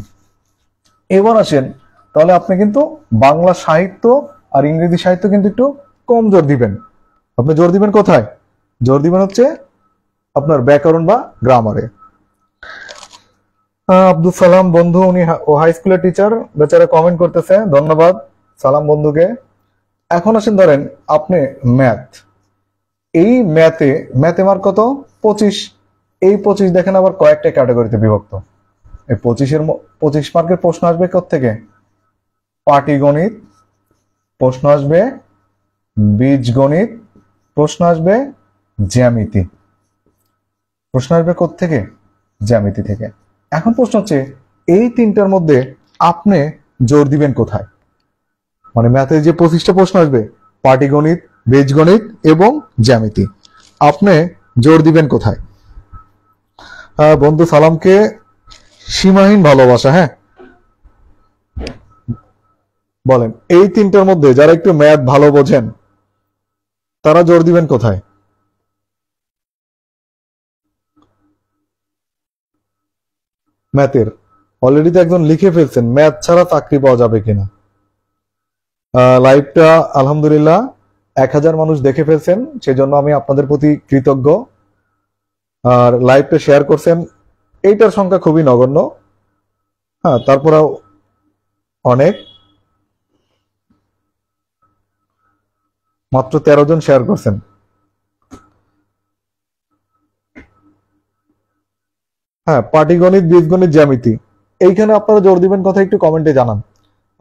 এবার আসেন তাহলে আপনি কিন্তু বাংলা সাহিত্য আর ইংরেজি সাহিত্য কিন্তু একটু কম জোর দিবেন। আপনি জোর দিবেন কোথায়? জোর দিবেন হচ্ছে আপনার ব্যাকরণ বা গ্রামারে। আব্দুল সালাম বন্ধু, উনি ও হাই স্কুলের টিচার, বেচারা কমেন্ট করতেছে, ধন্যবাদ সালাম বন্ধুকে। এখন আসেন ধরেন আপনি ম্যাথ, এই ম্যাথে মার্ক কত? 25। এই 25 দেখেন আবার কয়েকটা ক্যাটাগরিতে বিভক্ত। এই 25 মার্কের প্রশ্ন আসবে কোত্থেকে? পাটিগণিত প্রশ্ন আসবে, বীজগণিত প্রশ্ন আসবে, জ্যামিতি প্রশ্ন আসবে কোত্থেকে? জ্যামিতি থেকে। এখন প্রশ্ন হচ্ছে এই তিনটার মধ্যে আপনি জোর দিবেন কোথায়? মানে ম্যাথের যে 25টা প্রশ্ন আসবে, পাটিগণিত, বীজগণিত এবং জ্যামিতি, আপনি জোর দিবেন কোথায়? বন্ধু সালামকে সীমাহীন ভালোবাসা। হ্যাঁ, বলেন এই তিনটার মধ্যে যারা একটু ম্যাথ ভালো বোঝেন তারা জোর দিবেন কোথায়? ম্যাথের অলরেডি তো একজন লিখে ফেলছেন ম্যাথ ছাড়া চাকরি পাওয়া যাবে কিনা। লাইভটা আলহামদুলিল্লাহ 1000 মানুষ দেখে ফেলছেন, সেজন্য আমি আপনাদের প্রতি কৃতজ্ঞ। আর লাইভটা শেয়ার করছেন, এইটার সংখ্যা খুবই নগণ্য। হ্যাঁ, তারপরেও অনেক, মাত্র 13 জন শেয়ার করছেন। হ্যাঁ, পাটিগণিত, বীজগণিত, জ্যামিতি, এইখানে আপনারা জোর দিবেন কথা একটু কমেন্টে জানান।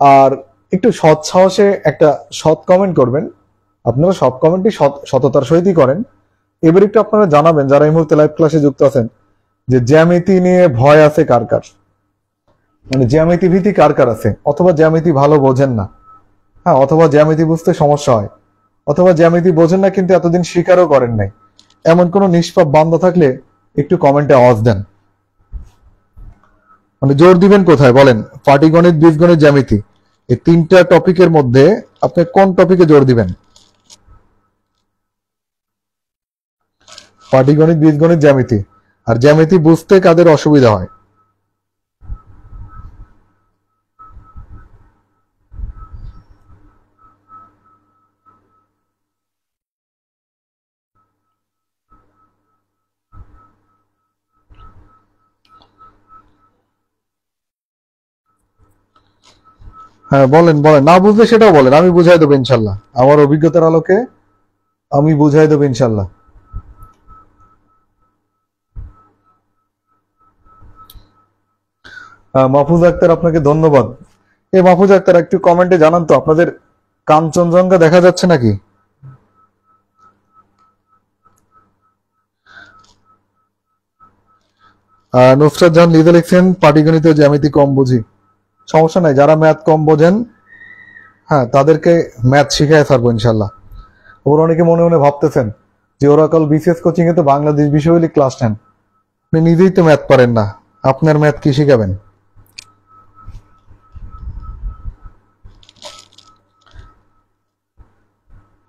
আর একটু সৎ সাহসে একটা সৎ কমেন্ট করবেন। আপনারা সব কমেন্টই সততার সহিতই করেন। এবার একটু আপনারা জানাবেন যারা এই মুহূর্তে লাইভ ক্লাসে যুক্ত আছেন যে জ্যামিতি নিয়ে ভয় আছে কার কার, মানে জ্যামিতি ভীতি কার কার আছে, অথবা জ্যামিতি ভালো বোঝেন না, হ্যাঁ, অথবা জ্যামিতি বুঝতে সমস্যা হয়, অথবা জ্যামিতি বোঝেন না কিন্তু এতদিন স্বীকারও করেন নাই, এমন কোন নিষ্পাপ বান্দা থাকলে একটু কমেন্টে আওয়াজ দেন। মানে জোর দিবেন কোথায় বলেন? পাটিগণিত, বীজগণিত, জ্যামিতি, এই তিনটা টপিকের মধ্যে আপনি কোন টপিকে জোর দিবেন? পাটিগণিত, বীজগণিত, জ্যামিতি। আর জ্যামিতি বুঝতে কাদের অসুবিধা হয়? হ্যাঁ বলেন বলেন, না বুঝলে সেটাও বলেন, আমি বুঝাই দেবো ইনশাল্লাহ। আমার অভিজ্ঞতার আলোকে আমি বুঝাই দেবো ইনশাল্লাহ। মাহফুজ আক্তার, আপনাকে ধন্যবাদ। এই মাহফুজ আক্তার, একটু কমেন্টে জানান তো আপনাদের কাঞ্চনজঙ্ঘা দেখা যাচ্ছে নাকি? নুসরাত জাহান লিদে লিখছেন পাটিগণিত ও জ্যামিতি কম বুঝি। সমস্যা নাই, যারা ম্যাথ কম বোঝেন, হ্যাঁ, তাদেরকে ম্যাথ শিখায় থাকবো ইনশাল্লাহ। ওরা অনেকে মনে মনে ভাবতেছেন যে ওরা কাল বিসিএস কোচিং এ তো বাংলাদেশ বিষয়গুলি ক্লাস নেন, আপনি নিজেই তো ম্যাথ পারেন না, আপনার ম্যাথ কি শিখাবেন?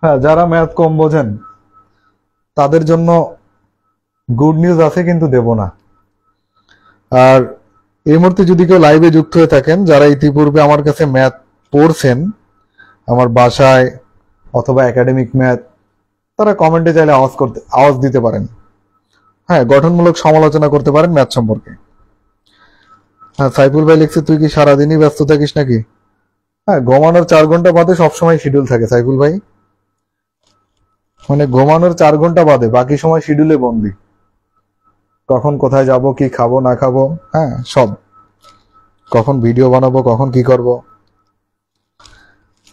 হ্যাঁ, যারা ম্যাথ কম বোঝেন তাদের জন্য গুড নিউজ আছে, কিন্তু দেব না। আর এই মুহূর্তে যদি কেউ লাইভে যুক্ত হয়ে থাকেন, যারা ইতিপূর্বে আমার কাছে ম্যাথ পড়ছেন আমার বাসায় অথবা একাডেমিক ম্যাথ, তারা কমেন্টে চাইলে আওয়াজ দিতে পারেন। হ্যাঁ, গঠনমূলক সমালোচনা করতে পারেন ম্যাথ সম্পর্কে। হ্যাঁ, সাইফুল ভাই লিখছে তুই কি সারাদিনই ব্যস্ত থাকিস নাকি? হ্যাঁ, ঘুমানোর 4 ঘন্টা বাদে সবসময় শিডিউল থাকে সাইফুল ভাই। মানে ঘুমানোর 4 ঘন্টা বাদে বাকি সময় শিডিউলে বন্দি, কখন কোথায় যাব, কি খাবো না খাবো, হ্যাঁ সব, কখন ভিডিও বানাবো, কখন কি করব,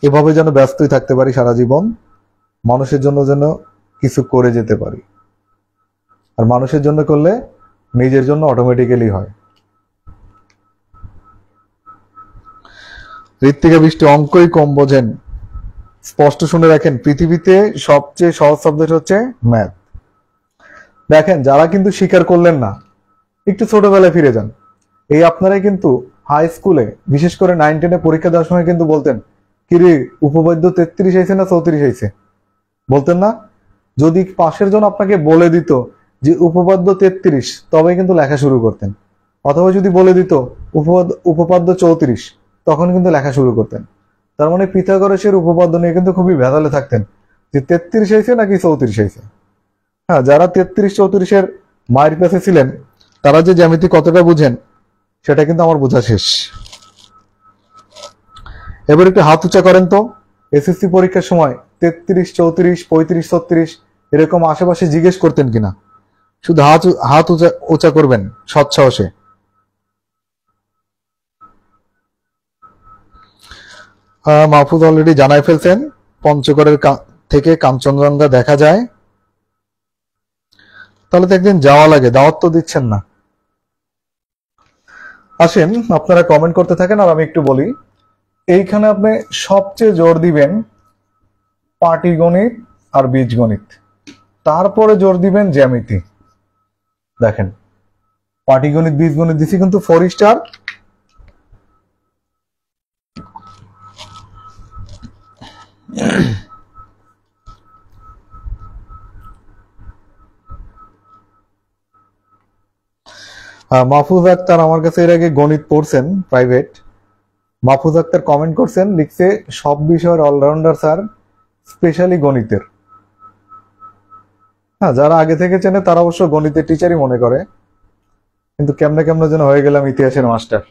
এভাবে যেন ব্যস্তই থাকতে পারি সারা জীবন, মানুষের জন্য যেন কিছু করে যেতে পারি। আর মানুষের জন্য করলে নিজের জন্য অটোমেটিক্যালি হয়। ঋত্বিকা বৃষ্টি, অঙ্কই কম বোঝেন। স্পষ্ট শুনে রাখেন, পৃথিবীতে সবচেয়ে সহজ সাবজেক্ট হচ্ছে ম্যাথ। দেখেন, যারা কিন্তু স্বীকার করলেন না, একটু ছোটবেলায় ফিরে যান। এই আপনারাই কিন্তু হাই স্কুলে, বিশেষ করে 9-10-এ পরীক্ষা দেওয়ার সময় কিন্তু বলতেন, কিরে উপপাদ্য 33 হয়েছে না 34 হয়েছে, বলতেন না? যদি পাশের জন আপনাকে বলে দিত যে উপপাদ্য 33, তবে কিন্তু লেখা শুরু করতেন। অথবা যদি বলে দিত উপপাদ্য 34, তখন কিন্তু লেখা শুরু করতেন। তার মানে পিথাগোরাসের উপপাদ্য নিয়ে কিন্তু খুবই ভেজালে থাকতেন যে 33 হয়েছে নাকি 34 হয়েছে। হ্যাঁ, যারা 33-34-এর মায়ের কাছে ছিলেন, তারা যে জ্যামিতি কতটা বুঝেন সেটা কিন্তু আমার বোঝা শেষ। এবার একটু হাত উঁচা করেন তো, এসএসসি পরীক্ষার সময় 33, 34, 35, 36 এরকম আশেপাশে জিজ্ঞেস করতেন কিনা? শুধু হাত উঁচা করবেন সৎসাহসে। মাহফুজ অলরেডি জানাই ফেলছেন, পঞ্চগড়ের থেকে কাঞ্চনজঙ্ঘা দেখা যায়। তাহলে তো একদিন যাওয়া লাগে, দাওয়াত তো দিচ্ছেন না। আসেন, আপনারা কমেন্ট করতে থাকেন আর আমি একটু বলি। এইখানে আপনি সবচেয়ে জোর দিবেন পাটিগণিত আর বীজগণিত, তারপরে জোর দিবেন জ্যামিতি। দেখেন, পাটিগণিত, বীজগণিত দিছি কিন্তু 4 স্টার। মাহফুজ আক্তার আমার কাছে এর আগে গণিত পড়ছেন প্রাইভেট। মাহফুজ আক্তার কমেন্ট করছেন, লিখছে সব বিষয়ের অলরাউন্ডার স্যার, স্পেশালি গণিতের। হ্যাঁ, যারা আগে থেকে চেনে তারা অবশ্য গণিতের টিচারই মনে করে, কিন্তু কেমনে কেমনে যেন হয়ে গেলাম ইতিহাসের মাস্টার।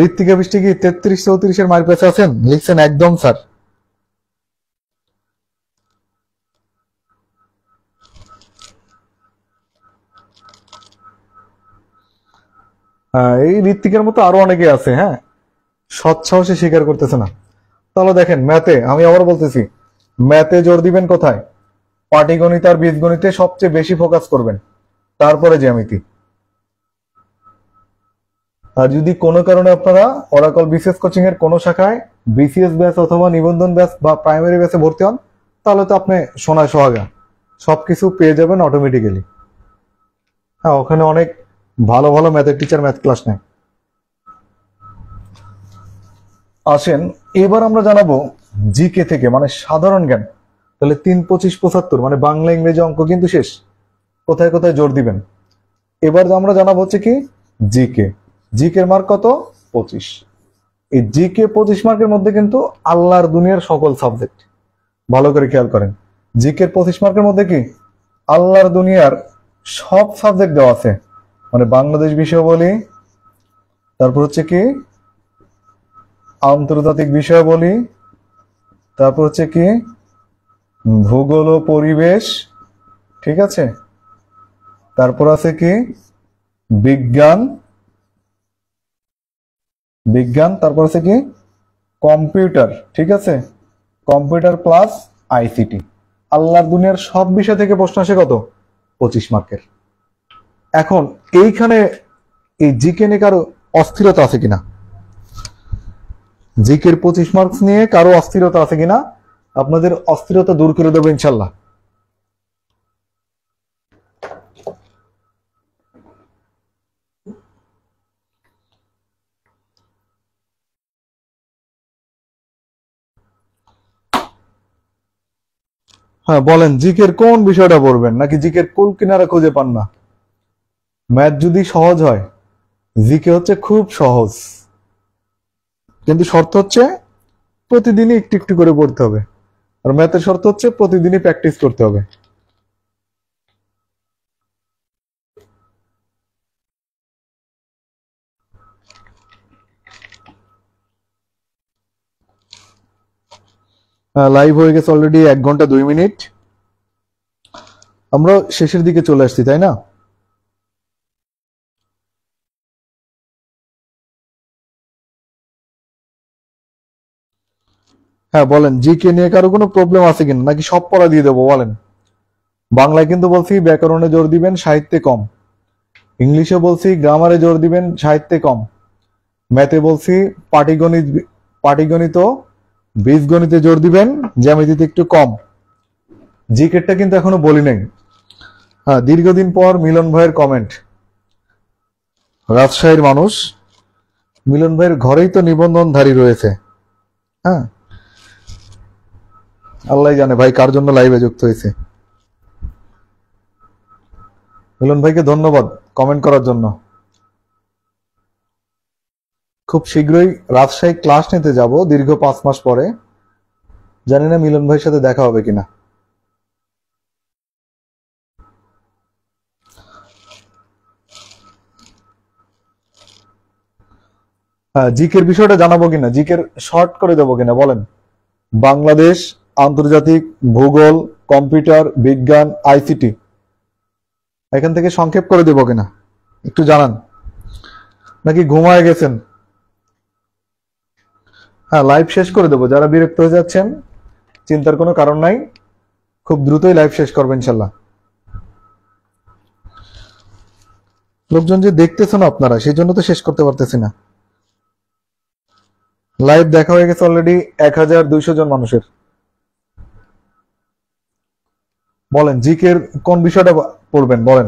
ঋত্বিকা বৃষ্টি কি 33-34-এর মায়ের কাছে আছেন? লিখছেন একদম স্যার। এই ঋত্বিকের মতো আরো অনেকে আছে, হ্যাঁ, সৎসাহসে স্বীকার করতেছে না। তাহলে দেখেন ম্যাথে, আমি আবার বলতেছি, ম্যাথে জোর দিবেন কোথায়? পাটিগণিত আর বীজগণিতে সবচেয়ে বেশি ফোকাস করবেন, তারপরে জ্যামিতি। আর যদি কোনো কারণে আপনারা অরাকল বিসিএস কোচিং এর কোনো শাখায় বিসিএস ব্যাচ অথবা নিবন্ধন ব্যাচ বা প্রাইমারি ব্যাচে ভর্তি হন, তাহলে তো আপনি সোনায় সোহাগা, সবকিছু পেয়ে যাবেন অটোমেটিক্যালি। হ্যাঁ, ওখানে অনেক ভালো ভালো ম্যাথের টিচার ম্যাথ ক্লাস নেয়। আসেন এবার আমরা জানাবো জিকে থেকে, মানে সাধারণ জ্ঞান। তাহলে 3, 25, 75 মানে বাংলা ইংরেজি অঙ্ক কিন্তু শেষ। কোথায় কোথায় জোর দিবেন? এবার আমরা জানাবো হচ্ছে কি জিকে। জিকের মার্ক কত? 25। এই জিকে 25 মার্কের মধ্যে কিন্তু আল্লাহর দুনিয়ার সকল সাবজেক্ট, ভালো করে খেয়াল করেন। জিকের 25 মার্কের মধ্যে কি আল্লাহর দুনিয়ার সব সাবজেক্ট দেওয়া আছে, মানে বাংলাদেশ বিষয় বলি, তারপর হচ্ছে কি আন্তর্জাতিক বিষয় বলি, তারপর হচ্ছে কি ভূগোল ও পরিবেশ, ঠিক আছে, তারপর আছে কি বিজ্ঞান, তারপর আছে কি কম্পিউটার, ঠিক আছে, কম্পিউটার প্লাস আইসিটি। আল্লাহর দুনিয়ার সব বিষয় থেকে প্রশ্ন আসে কত? 25 মার্কের। এখন এইখানে এই জিকে নিয়ে কারো অস্থিরতা আছে কিনা? জিকের 25 মার্কস নিয়ে কারো অস্থিরতা আছে কিনা? আপনাদের অস্থিরতা দূর করে দেবো ইনশাল্লাহ। হ্যাঁ বলেন, জিকের কোন বিষয়টা পড়বেন, নাকি জিকের কুল কিনারা খুঁজে পান না? ম্যাথ যদি সহজ হয়, জিকে হচ্ছে খুব সহজ, কিন্তু শর্ত হচ্ছে প্রতিদিনই একটু একটু করে পড়তে হবে। আর ম্যাথের শর্ত হচ্ছে প্রতিদিনই প্র্যাকটিস করতে হবে। লাইভ হয়ে গেছে অলরেডি 1 ঘন্টা 2 মিনিট। আমরা শেষের দিকে চলে আসছি, তাই না? হ্যাঁ বলেন, জিকে নিয়ে কারো কোনো প্রবলেম আছে কিনা, নাকি সব পড়া দিয়ে দেবো? বলেন। বাংলায় কিন্তু বলছি ব্যাকরণে জোর দিবেন, সাহিত্যে কম। ইংলিশে বলছি গ্রামারে জোর দিবেন, সাহিত্যে কম। ম্যাথে বলছি পাটিগণিত, পাটিগণিত বীজগণিতে জোর দিবেন, জ্যামিতিতে একটু কম। জিকেটটা কিন্তু এখনো বলি নাই। হ্যাঁ, দীর্ঘদিন পর মিলন ভাইয়ের কমেন্ট, রাজশাহীর মানুষ, মিলন ভাইয়ের ঘরেই তো নিবন্ধনধারী রয়েছে। হ্যাঁ, আল্লাহ জানে ভাই কার জন্য লাইভে যুক্ত হয়েছে। মিলন ভাইকে ধন্যবাদ কমেন্ট করার জন্য। খুব শীঘ্রই রাজশাহী ক্লাস নিতে যাব, দীর্ঘ 5 মাস পরে। জানি না মিলন ভাইয়ের সাথে দেখা হবে কিনা। হ্যাঁ, জিকের বিষয়টা জানাবো কিনা, জিকের শর্ট করে দেবো কিনা বলেন। বাংলাদেশ, আন্তর্জাতিক, ভূগোল, কম্পিউটার, বিজ্ঞান, আইসিটি, এখান থেকে সংক্ষেপ করে দেবো কিনা একটু জানান, নাকি ঘুমায় গেছেন? হ্যাঁ, লাইভ শেষ করে দেবো। যারা বিরক্ত হয়ে যাচ্ছেন, চিন্তার কোনো কারণ নাই, খুব দ্রুতই লাইভ শেষ করবেন ইনশাল্লাহ। লোকজন যে দেখতেছেন আপনারা, সেই জন্য তো শেষ করতে পারতেছি না। লাইভ দেখা হয়ে গেছে অলরেডি 1200 জন মানুষের। বলেন, জিকের কোন বিষয়টা পড়বেন বলেন।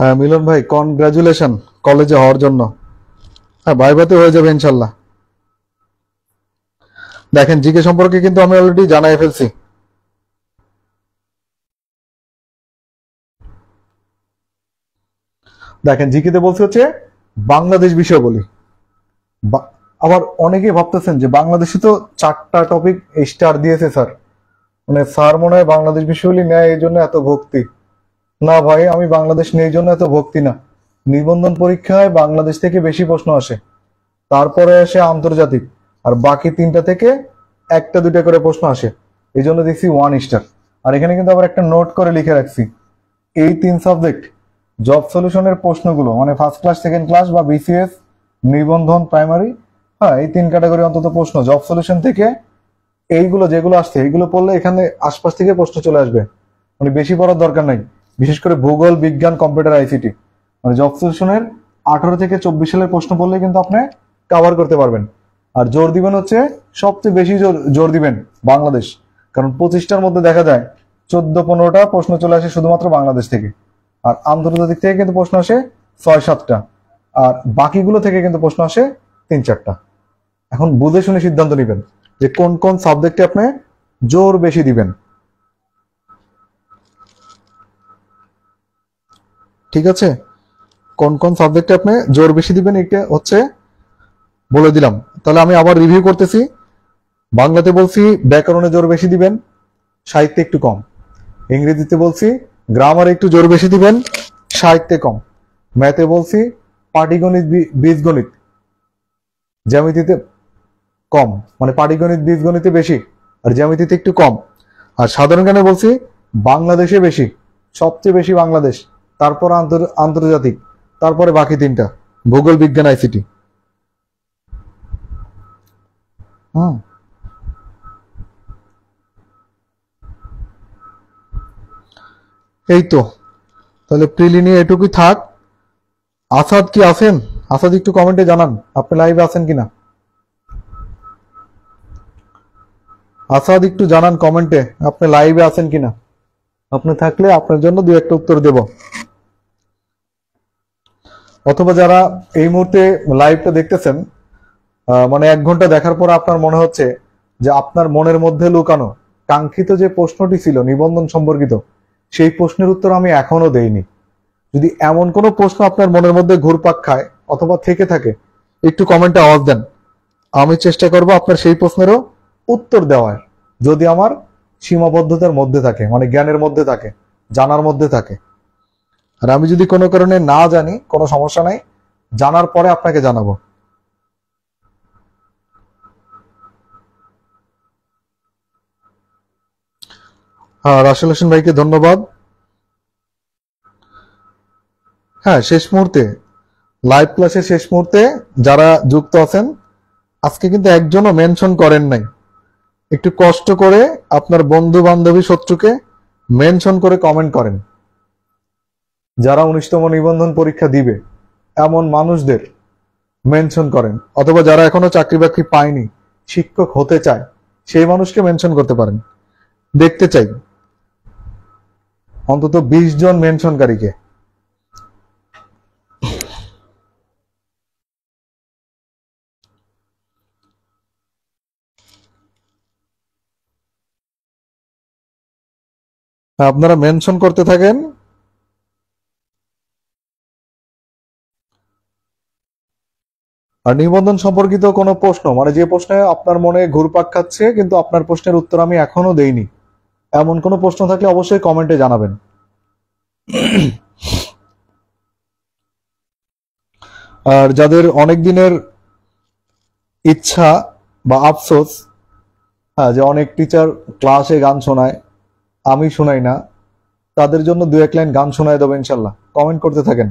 হ্যাঁ মিলন ভাই, কনগ্রাচুলেশন কলেজে হওয়ার জন্য। হ্যাঁ ভাইভাতে হয়ে যাবে ইনশাল্লাহ। দেখেন জিকে সম্পর্কে কিন্তু আমি অলরেডি জানাই ফেলছি। দেখেন জিকেতে বলছি হচ্ছে বাংলাদেশ বিষয় বলি। আবার অনেকেই ভাবতেছেন যে বাংলাদেশে তো 4টা টপিক স্টার দিয়েছে স্যার, মানে স্যার মনে হয় বাংলাদেশ বিষয়গুলি নেয় এই জন্য এত ভক্তি। না ভাই, আমি বাংলাদেশ নিয়ে এই জন্য এত ভক্তি না। নিবন্ধন পরীক্ষায় বাংলাদেশ থেকে বেশি প্রশ্ন আসে, তারপরে আসে আন্তর্জাতিক, আর বাকি 3টা থেকে 1-2টা করে প্রশ্ন আসে। এই জন্য দেখছি 1 স্টার। আর এখানে কিন্তু আবার একটা নোট করে লিখে রাখছি, এই 3 সাবজেক্ট জব সলিউশনের প্রশ্নগুলো, মানে ফার্স্ট ক্লাস, সেকেন্ড ক্লাস বা বিসিএস, নিবন্ধন, প্রাইমারি, হ্যাঁ এই 3 ক্যাটাগরি অন্তত প্রশ্ন জব সলিউশন থেকে, এইগুলো যেগুলো আসছে এইগুলো পড়লে এখানে আশপাশ থেকে প্রশ্ন চলে আসবে, মানে বেশি পড়ার দরকার নাই। বিশেষ করে ভূগোল, বিজ্ঞান, কম্পিউটার, আইসিটি, মানে জব সলিউশনের 18 থেকে 24 সালের প্রশ্ন পড়লে কিন্তু আপনি কভার করতে পারবেন। আর জোর দিবেন হচ্ছে, সবচেয়ে বেশি জোর দিবেন বাংলাদেশ, কারণ 25টার মধ্যে দেখা যায় 14-15টা প্রশ্ন চলে আসে শুধুমাত্র বাংলাদেশ থেকে। আর আন্তর্জাতিক থেকে কিন্তু প্রশ্ন আসে 6-7টা, আর বাকিগুলো থেকে কিন্তু প্রশ্ন আসে 3-4টা। এখন বুঝে শুনে সিদ্ধান্ত নেবেন যে কোন কোন সাবজেক্টে আপনি জোর বেশি দিবেন। ঠিক আছে, কোন কোন সাবজেক্টে আপনি জোর বেশি দিবেন এটা হচ্ছে বলে দিলাম। তাহলে আমি আবার রিভিউ করতেছি। বাংলাতে বলছি ব্যাকরণে জোর বেশি দিবেন, সাহিত্যে একটু কম। ইংরেজিতে বলছি গ্রামারে একটু জোর বেশি দিবেন, সাহিত্যে কম। ম্যাথে বলছি পাটিগণিত, বীজগণিত, জ্যামিতিতে কম, মানে পাটিগণিত বীজগণিতে বেশি আর জ্যামিতিতে একটু কম। আর সাধারণ জ্ঞানে বলছি বাংলাদেশে বেশি, সবচেয়ে বেশি বাংলাদেশ, তারপর আন্তর্জাতিক, তারপরে বাকি 3টা ভূগোল, বিজ্ঞান, আইসিটি। হুম, এই তো। তাহলে প্রিলি নিয়ে এটুকুই থাক। আসাদ কি আছেন? আসাদ একটু কমেন্টে জানান আপনি লাইভে আছেন কিনা। আসাদ একটু জানান কমেন্টে আপনি লাইভে আছেন কিনা। আপনি থাকলে আপনার জন্য 2-1টা উত্তর দেব। অথবা যারা এই মুহূর্তে লাইভটা দেখতেছেন, মানে 1 ঘন্টা দেখার পর আপনার মনে হচ্ছে যে আপনার মনের মধ্যে লুকানো কাঙ্ক্ষিত যে প্রশ্নটি ছিল নিবন্ধন সম্পর্কিত, সেই প্রশ্নের উত্তর আমি এখনো দেইনি। যদি এমন কোনো প্রশ্ন আপনার মনের মধ্যে ঘুরপাক খায় অথবা থেকে থাকে, একটু কমেন্টে আওয়াজ দেন। আমি চেষ্টা করব আপনার সেই প্রশ্নেরও উত্তর দেওয়ার, যদি আমার সীমাবদ্ধতার মধ্যে থাকে, মানে জ্ঞানের মধ্যে থাকে, জানার মধ্যে থাকে। আর আমি যদি কোনো কারণে না জানি, কোনো সমস্যা নাই, জানার পরে আপনাকে জানাবো। হ্যাঁ, রাসেল হোসেন ভাইকে ধন্যবাদ। হ্যাঁ, শেষ মুহূর্তে লাইভ ক্লাসের শেষ মুহূর্তে যারা যুক্ত আছেন, আজকে কিন্তু একজনও মেনশন করেন নাই। একটু কষ্ট করে আপনার বন্ধু বান্ধবী শত্রুকে মেনশন করে কমেন্ট করেন। যারা 19তম নিবন্ধন পরীক্ষা দিবে এমন মানুষদের মেনশন করেন, অথবা যারা এখনো চাকরি বাকরি পায়নি, শিক্ষক হতে চায়, সেই মানুষকে মেনশন করতে পারেন। দেখতে চাই অন্তত 20 জন মেনশনকারীকে। আপনারা মেনশন করতে থাকেন। আর নিবন্ধন সম্পর্কিত কোনো প্রশ্ন, মানে যে প্রশ্নে আপনার মনে ঘুরপাক খাচ্ছে কিন্তু আপনার প্রশ্নের উত্তর আমি এখনো দেইনি, এমন কোনো প্রশ্ন থাকলে অবশ্যই কমেন্টে জানাবেন। আর যাদের অনেক দিনের ইচ্ছা বা আফসোস, হ্যাঁ, যে অনেক টিচার ক্লাসে গান শোনায়, আমি শোনাই না, তাদের জন্য 2-1 লাইন গান শোনায় দেবো ইনশাল্লাহ। কমেন্ট করতে থাকেন।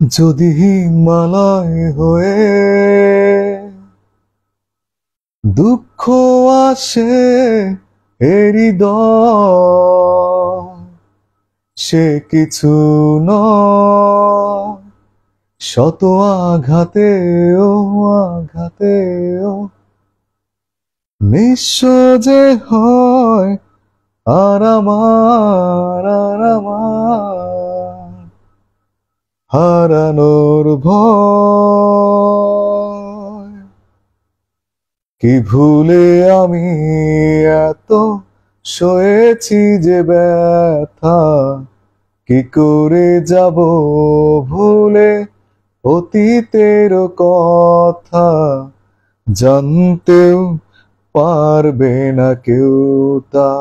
যদি হিমালয় হয়ে দুঃখ আসে হৃদয়, সে কিছু নয় শত আঘাতেও নিঃস্ব যে হয় আর আমার হারানোর ভয়। কি ভুলে আমি এত সয়েছি যে ব্যথা, কি করে যাব ভুলে অতীতের কথা। জানতেও পারবে না কেউ তা,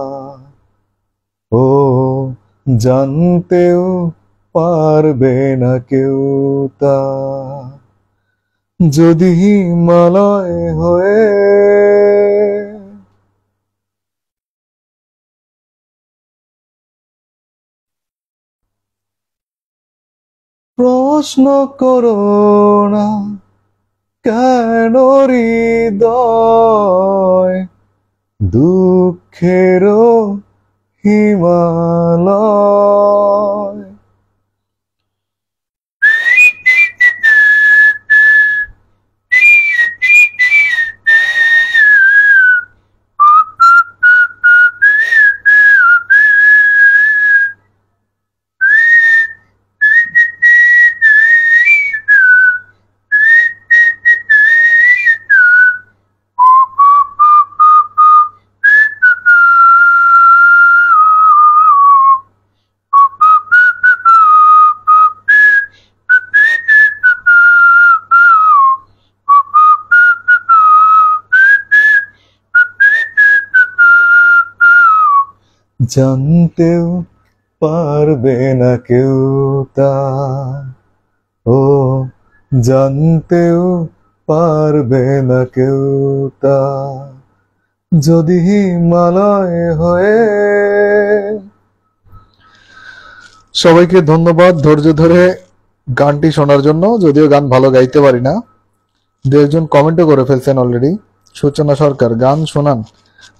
ও জানতেও পারবে না কেউ তা। যদি হিমালয় হয়ে প্রশ্ন করো না কেন হৃদয় দুঃখেরও হিমালয়। জানতেও পারবে না কেউ তা, ও জানতেও পারবে না কেউ তা। যদি হিমালয় হয়ে। সবাইকে ধন্যবাদ ধৈর্য ধরে গানটি শোনার জন্য। যদিও গান ভালো গাইতে পারি না, দু একজন কমেন্টও করে ফেলছেন অলরেডি। সূচনা সরকার গান শোনান।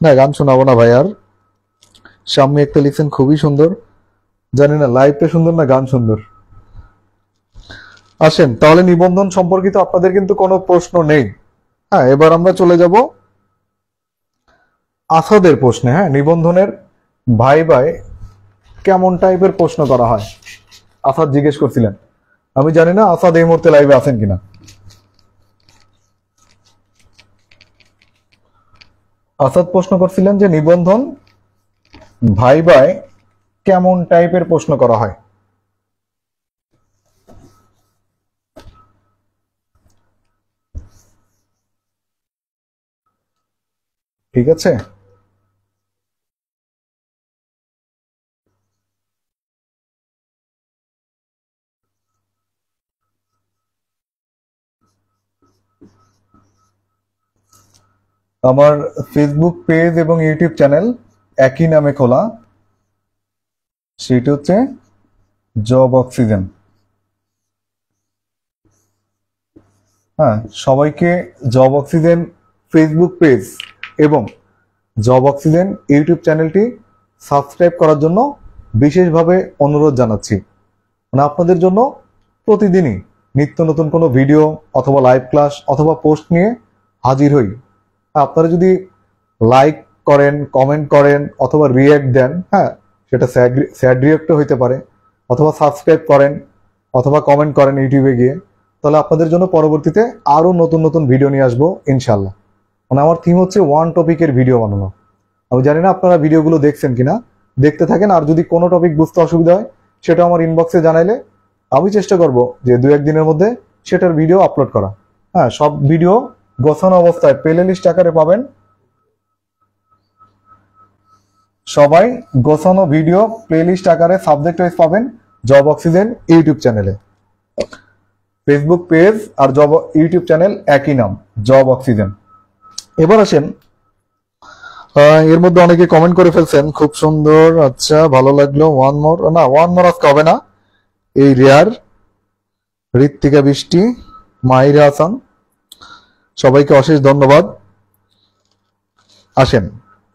না, গান শোনাবো না ভাই আর। সাম্য একটা লিখছেন খুবই সুন্দর। জানি না লাইভটা সুন্দর না গান সুন্দর। আসেন তাহলে নিবন্ধন সম্পর্কিত আপনাদের কিন্তু কোনো প্রশ্ন নেই। হ্যাঁ, এবার আমরা চলে যাব আসাদের প্রশ্নে। হ্যাঁ, নিবন্ধনের ভাই কেমন টাইপের প্রশ্ন করা হয় আসাদ জিজ্ঞেস করছিলেন। আমি জানি না আসাদ এই মুহূর্তে লাইভে আছেন কিনা। আসাদ প্রশ্ন করছিলেন যে নিবন্ধন ভাই কেমন টাইপের প্রশ্ন করা হয়। ঠিক আছে, আমার ফেসবুক পেজ এবং ইউটিউব চ্যানেল একই নামে খোলা, সেটা হচ্ছে জব অক্সিজেন। হ্যাঁ, সবাইকে জব অক্সিজেন ফেসবুক পেজ এবং জব অক্সিজেন ইউটিউব চ্যানেলটি সাবস্ক্রাইব করার জন্য বিশেষভাবে অনুরোধ জানাচ্ছি। মানে আপনাদের জন্য প্রতিদিনই নিত্য নতুন কোনো ভিডিও অথবা লাইভ ক্লাস অথবা পোস্ট নিয়ে হাজির হই। আপনারা যদি লাইক করেন, কমেন্ট করেন অথবা রিয়্যাক্ট দেন, হ্যাঁ সেটা স্যাড রিয়্যাক্টও হইতে পারে, অথবা সাবস্ক্রাইব করেন অথবা কমেন্ট করেন ইউটিউবে গিয়ে, তাহলে আপনাদের জন্য পরবর্তীতে আরও নতুন নতুন ভিডিও নিয়ে আসবো ইনশাল্লাহ। মানে আমার থিম হচ্ছে ওয়ান টপিকের ভিডিও বানানো। আমি জানি না আপনারা ভিডিওগুলো দেখছেন কিনা, দেখতে থাকেন। আর যদি কোনো টপিক বুঝতে অসুবিধা হয় সেটা আমার ইনবক্সে জানাইলে আমি চেষ্টা করব যে 2-1 দিনের মধ্যে সেটার ভিডিও আপলোড করা। হ্যাঁ, সব ভিডিও গোছানো অবস্থায় প্লে লিস্ট আকারে পাবেন। সবাই গোছানো ভিডিও প্লে লিস্ট আকারে সাবজেক্ট ওয়াইজ পাবেন জব অক্সিজেন ইউটিউব চ্যানেলে। ফেসবুক পেজ আর জব ইউটিউব চ্যানেল একই নাম, জব অক্সিজেন। এবার আসেন, এর মধ্যে অনেকে কমেন্ট করে ফেলছেন খুব সুন্দর, আচ্ছা ভালো লাগলো। ওয়ান মোর আজকে হবে না। এই রেয়ার, ঋত্বিকা বৃষ্টি, মাহিরা হাসান, সবাইকে অশেষ ধন্যবাদ। আসেন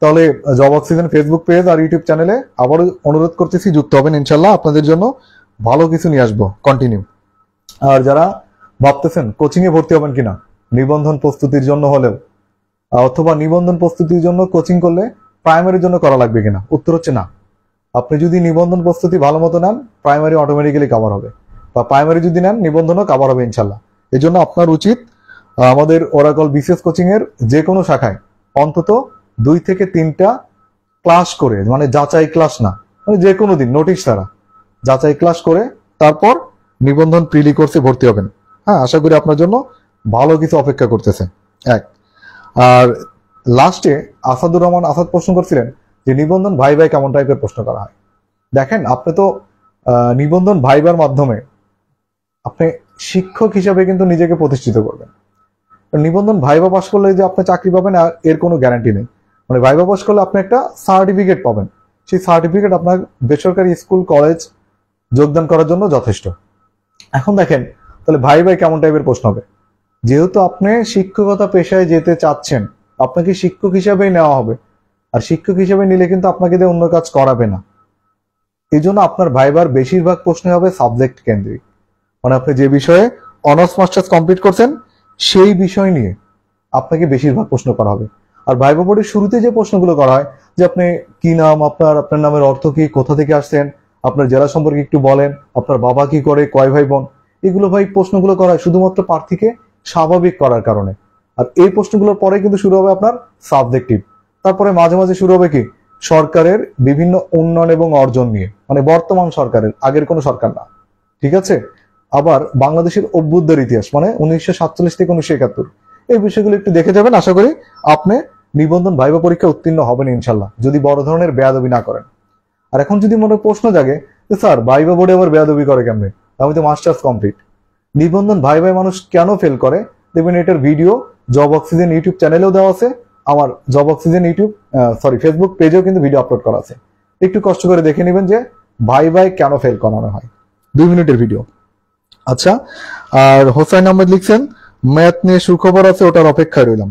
তাহলে জব অক্সিজেন ফেসবুক পেজ আর ইউটিউব চ্যানেলে আবারও অনুরোধ করতেছি যুক্ত হবেন ইনশাল্লাহ। আপনাদের জন্য ভালো কিছু নিয়ে আসবো। কন্টিনিউ। আর যারা ভাবতেছেন কোচিং এ ভর্তি হবেন কিনা নিবন্ধন প্রস্তুতির জন্য হলেও, অথবা নিবন্ধন প্রস্তুতির জন্য কোচিং করলে প্রাইমারির জন্য করা লাগবে কিনা, উত্তর হচ্ছে না। আপনি যদি নিবন্ধন প্রস্তুতি ভালো মতো নেন প্রাইমারি অটোমেটিক্যালি কভার হবে, বা প্রাইমারি যদি নেন নিবন্ধনও কভার হবে ইনশাল্লাহ। এই জন্য আপনার উচিত আমাদের ওরাকল বিসিএস কোচিং এর যে কোনো শাখায় অন্তত 2 থেকে 3টা ক্লাস করে, মানে যাচাই ক্লাস না, মানে যে কোনো দিন নোটিশ ছাড়া যাচাই ক্লাস করে তারপর নিবন্ধন প্রিলি কোর্সে ভর্তি হবেন। হ্যাঁ, আশা করি আপনার জন্য ভালো কিছু অপেক্ষা করতেছে। এক, আর লাস্টে আসাদুর রহমান আসাদ প্রশ্ন করছিলেন যে নিবন্ধন ভাইভায় কেমন টাইপের প্রশ্ন করা হয়। দেখেন, আপনি তো নিবন্ধন ভাইবার মাধ্যমে আপনি শিক্ষক হিসাবে কিন্তু নিজেকে প্রতিষ্ঠিত করবেন। নিবন্ধন ভাইবা পাস করলে যে আপনি চাকরি পাবেন এর কোনো গ্যারান্টি নেই। মানে ভাইবা পাস করলে আপনি একটা সার্টিফিকেট পাবেন, সেই সার্টিফিকেট আপনার বেসরকারি স্কুল কলেজ যোগদান করার জন্য যথেষ্ট। এখন দেখেন তাহলে ভাই কেমন টাইপের প্রশ্ন হবে। যেহেতু আপনি শিক্ষকতা পেশায় যেতে চাচ্ছেন, আপনাকে শিক্ষক হিসাবেই নেওয়া হবে, আর শিক্ষক হিসেবে নিলে কিন্তু আপনাকে দিয়ে অন্য কাজ করাবে না। এই জন্য আপনার ভাইবার বেশিরভাগ প্রশ্ন হবে সাবজেক্ট কেন্দ্রিক, মানে আপনি যে বিষয়ে অনার্স মাস্টার্স কমপ্লিট করছেন সেই বিষয় নিয়ে আপনাকে বেশিরভাগ প্রশ্ন করা হবে। আর ভাইবা বোর্ডের শুরুতে যে প্রশ্নগুলো করা হয় যে আপনি কি নাম, আপনার নামের অর্থ কি, কোথা থেকে আসছেন, আপনার জেলা সম্পর্কে একটু বলেন, আপনার বাবা কি করে, কয় ভাই বোন, এগুলো ভাই প্রশ্নগুলো করা হয় শুধুমাত্র প্রার্থীকে স্বাভাবিক করার কারণে। আর এই প্রশ্নগুলোর পরে কিন্তু শুরু হবে আপনার সাবজেক্টিভ। তারপরে মাঝে মাঝে শুরু হবে কি সরকারের বিভিন্ন উন্নয়ন এবং অর্জন নিয়ে, মানে বর্তমান সরকারের, আগের কোনো সরকার না, ঠিক আছে। আবার বাংলাদেশের অভ্যুদয়ের ইতিহাস, মানে 1947 থেকে 1971, এই বিষয়গুলো একটু দেখে যাবেন। আশা করি আপনি নিবন্ধন ভাইবা পরীক্ষা উত্তীর্ণ হবেন ইনশাল্লাহ, যদি বড় ধরনের বেয়াদবি না করেন। আর এখন যদি মনে প্রশ্ন জাগে যে স্যার ভাইবা বোর্ডে আবার বেয়াদবি করে কেমনে, আমি তো মাস্টার্স কমপ্লিট, নিবন্ধন ভাইভাই মানুষ কেন ফেল করে, দেখবেন এটার ভিডিও জব অক্সিজেন ইউটিউব চ্যানেলেও দেওয়া আছে, আমার জব অক্সিজেন ফেসবুক পেজেও কিন্তু ভিডিও আপলোড করা আছে। একটু কষ্ট করে দেখে নেবেন যে ভাইভাই কেন ফেল করানো হয়, 2 মিনিটের ভিডিও। আচ্ছা, আর হোসাইন আহমেদ লিখছেন ম্যাথ নিয়ে সুখবর আছে, ওটার অপেক্ষায় রইলাম।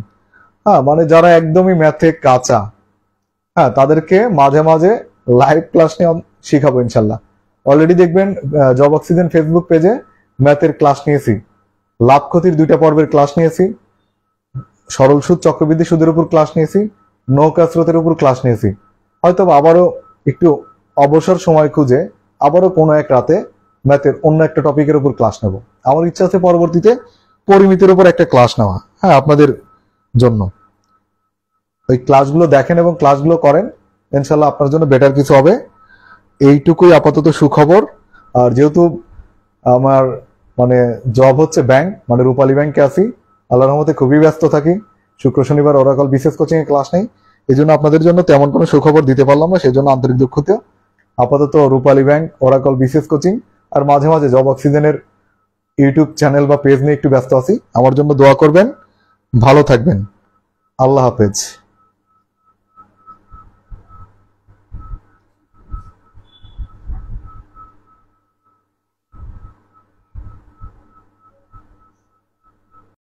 হ্যাঁ, মানে যারা একদমই ম্যাথে কাঁচা, হ্যাঁ, তাদেরকে মাঝে মাঝে লাইভ ক্লাস নিয়ে শিখাবো ইনশাল্লাহ। অলরেডি দেখবেন জব অক্সিজেন ফেসবুক পেজে ম্যাথের ক্লাস নিয়েছি, লাভ ক্ষতির 2টা পর্বের ক্লাস নিয়েছি, সরল সুদ চক্রবৃদ্ধি সুদের উপর ক্লাস নিয়েছি, নৌকা স্রোতের উপর ক্লাস নিয়েছি। হয়তো আবারও একটু অবসর সময় খুঁজে আবারও কোনো এক রাতে ম্যাথের অন্য একটা টপিকের উপর ক্লাস নেব। আমার ইচ্ছা আছে পরবর্তীতে পরিমিতির উপর একটা ক্লাস নেওয়া, হ্যাঁ, আপনাদের জন্য। ওই ক্লাসগুলো দেখেন এবং ক্লাসগুলো করেন, ইনশাল্লাহ আপনার জন্য বেটার কিছু হবে। এইটুকুই আপাতত সুখবর। আর যেহেতু আমার মানে জব হচ্ছে ব্যাংক, মানে রূপালী ব্যাংকে আছি, আল্লাহর রহমতে খুবই ব্যস্ত থাকি, শুক্র শনিবার ওরাকল বিসিএস কোচিং এ ক্লাস নেই, এই জন্য আপনাদের জন্য তেমন কোনো সুখবর দিতে পারলাম না, সেই জন্য আন্তরিক দুঃখিত। আপাতত রূপালী ব্যাংক, ওরাকল বিসিএস কোচিং আর মাঝে মাঝে জব অক্সিজেনের ইউটিউব চ্যানেল বা পেজ নিয়ে একটু ব্যস্ত আছি। আমার জন্য দোয়া করবেন, ভালো থাকবেন, আল্লাহ হাফেজ।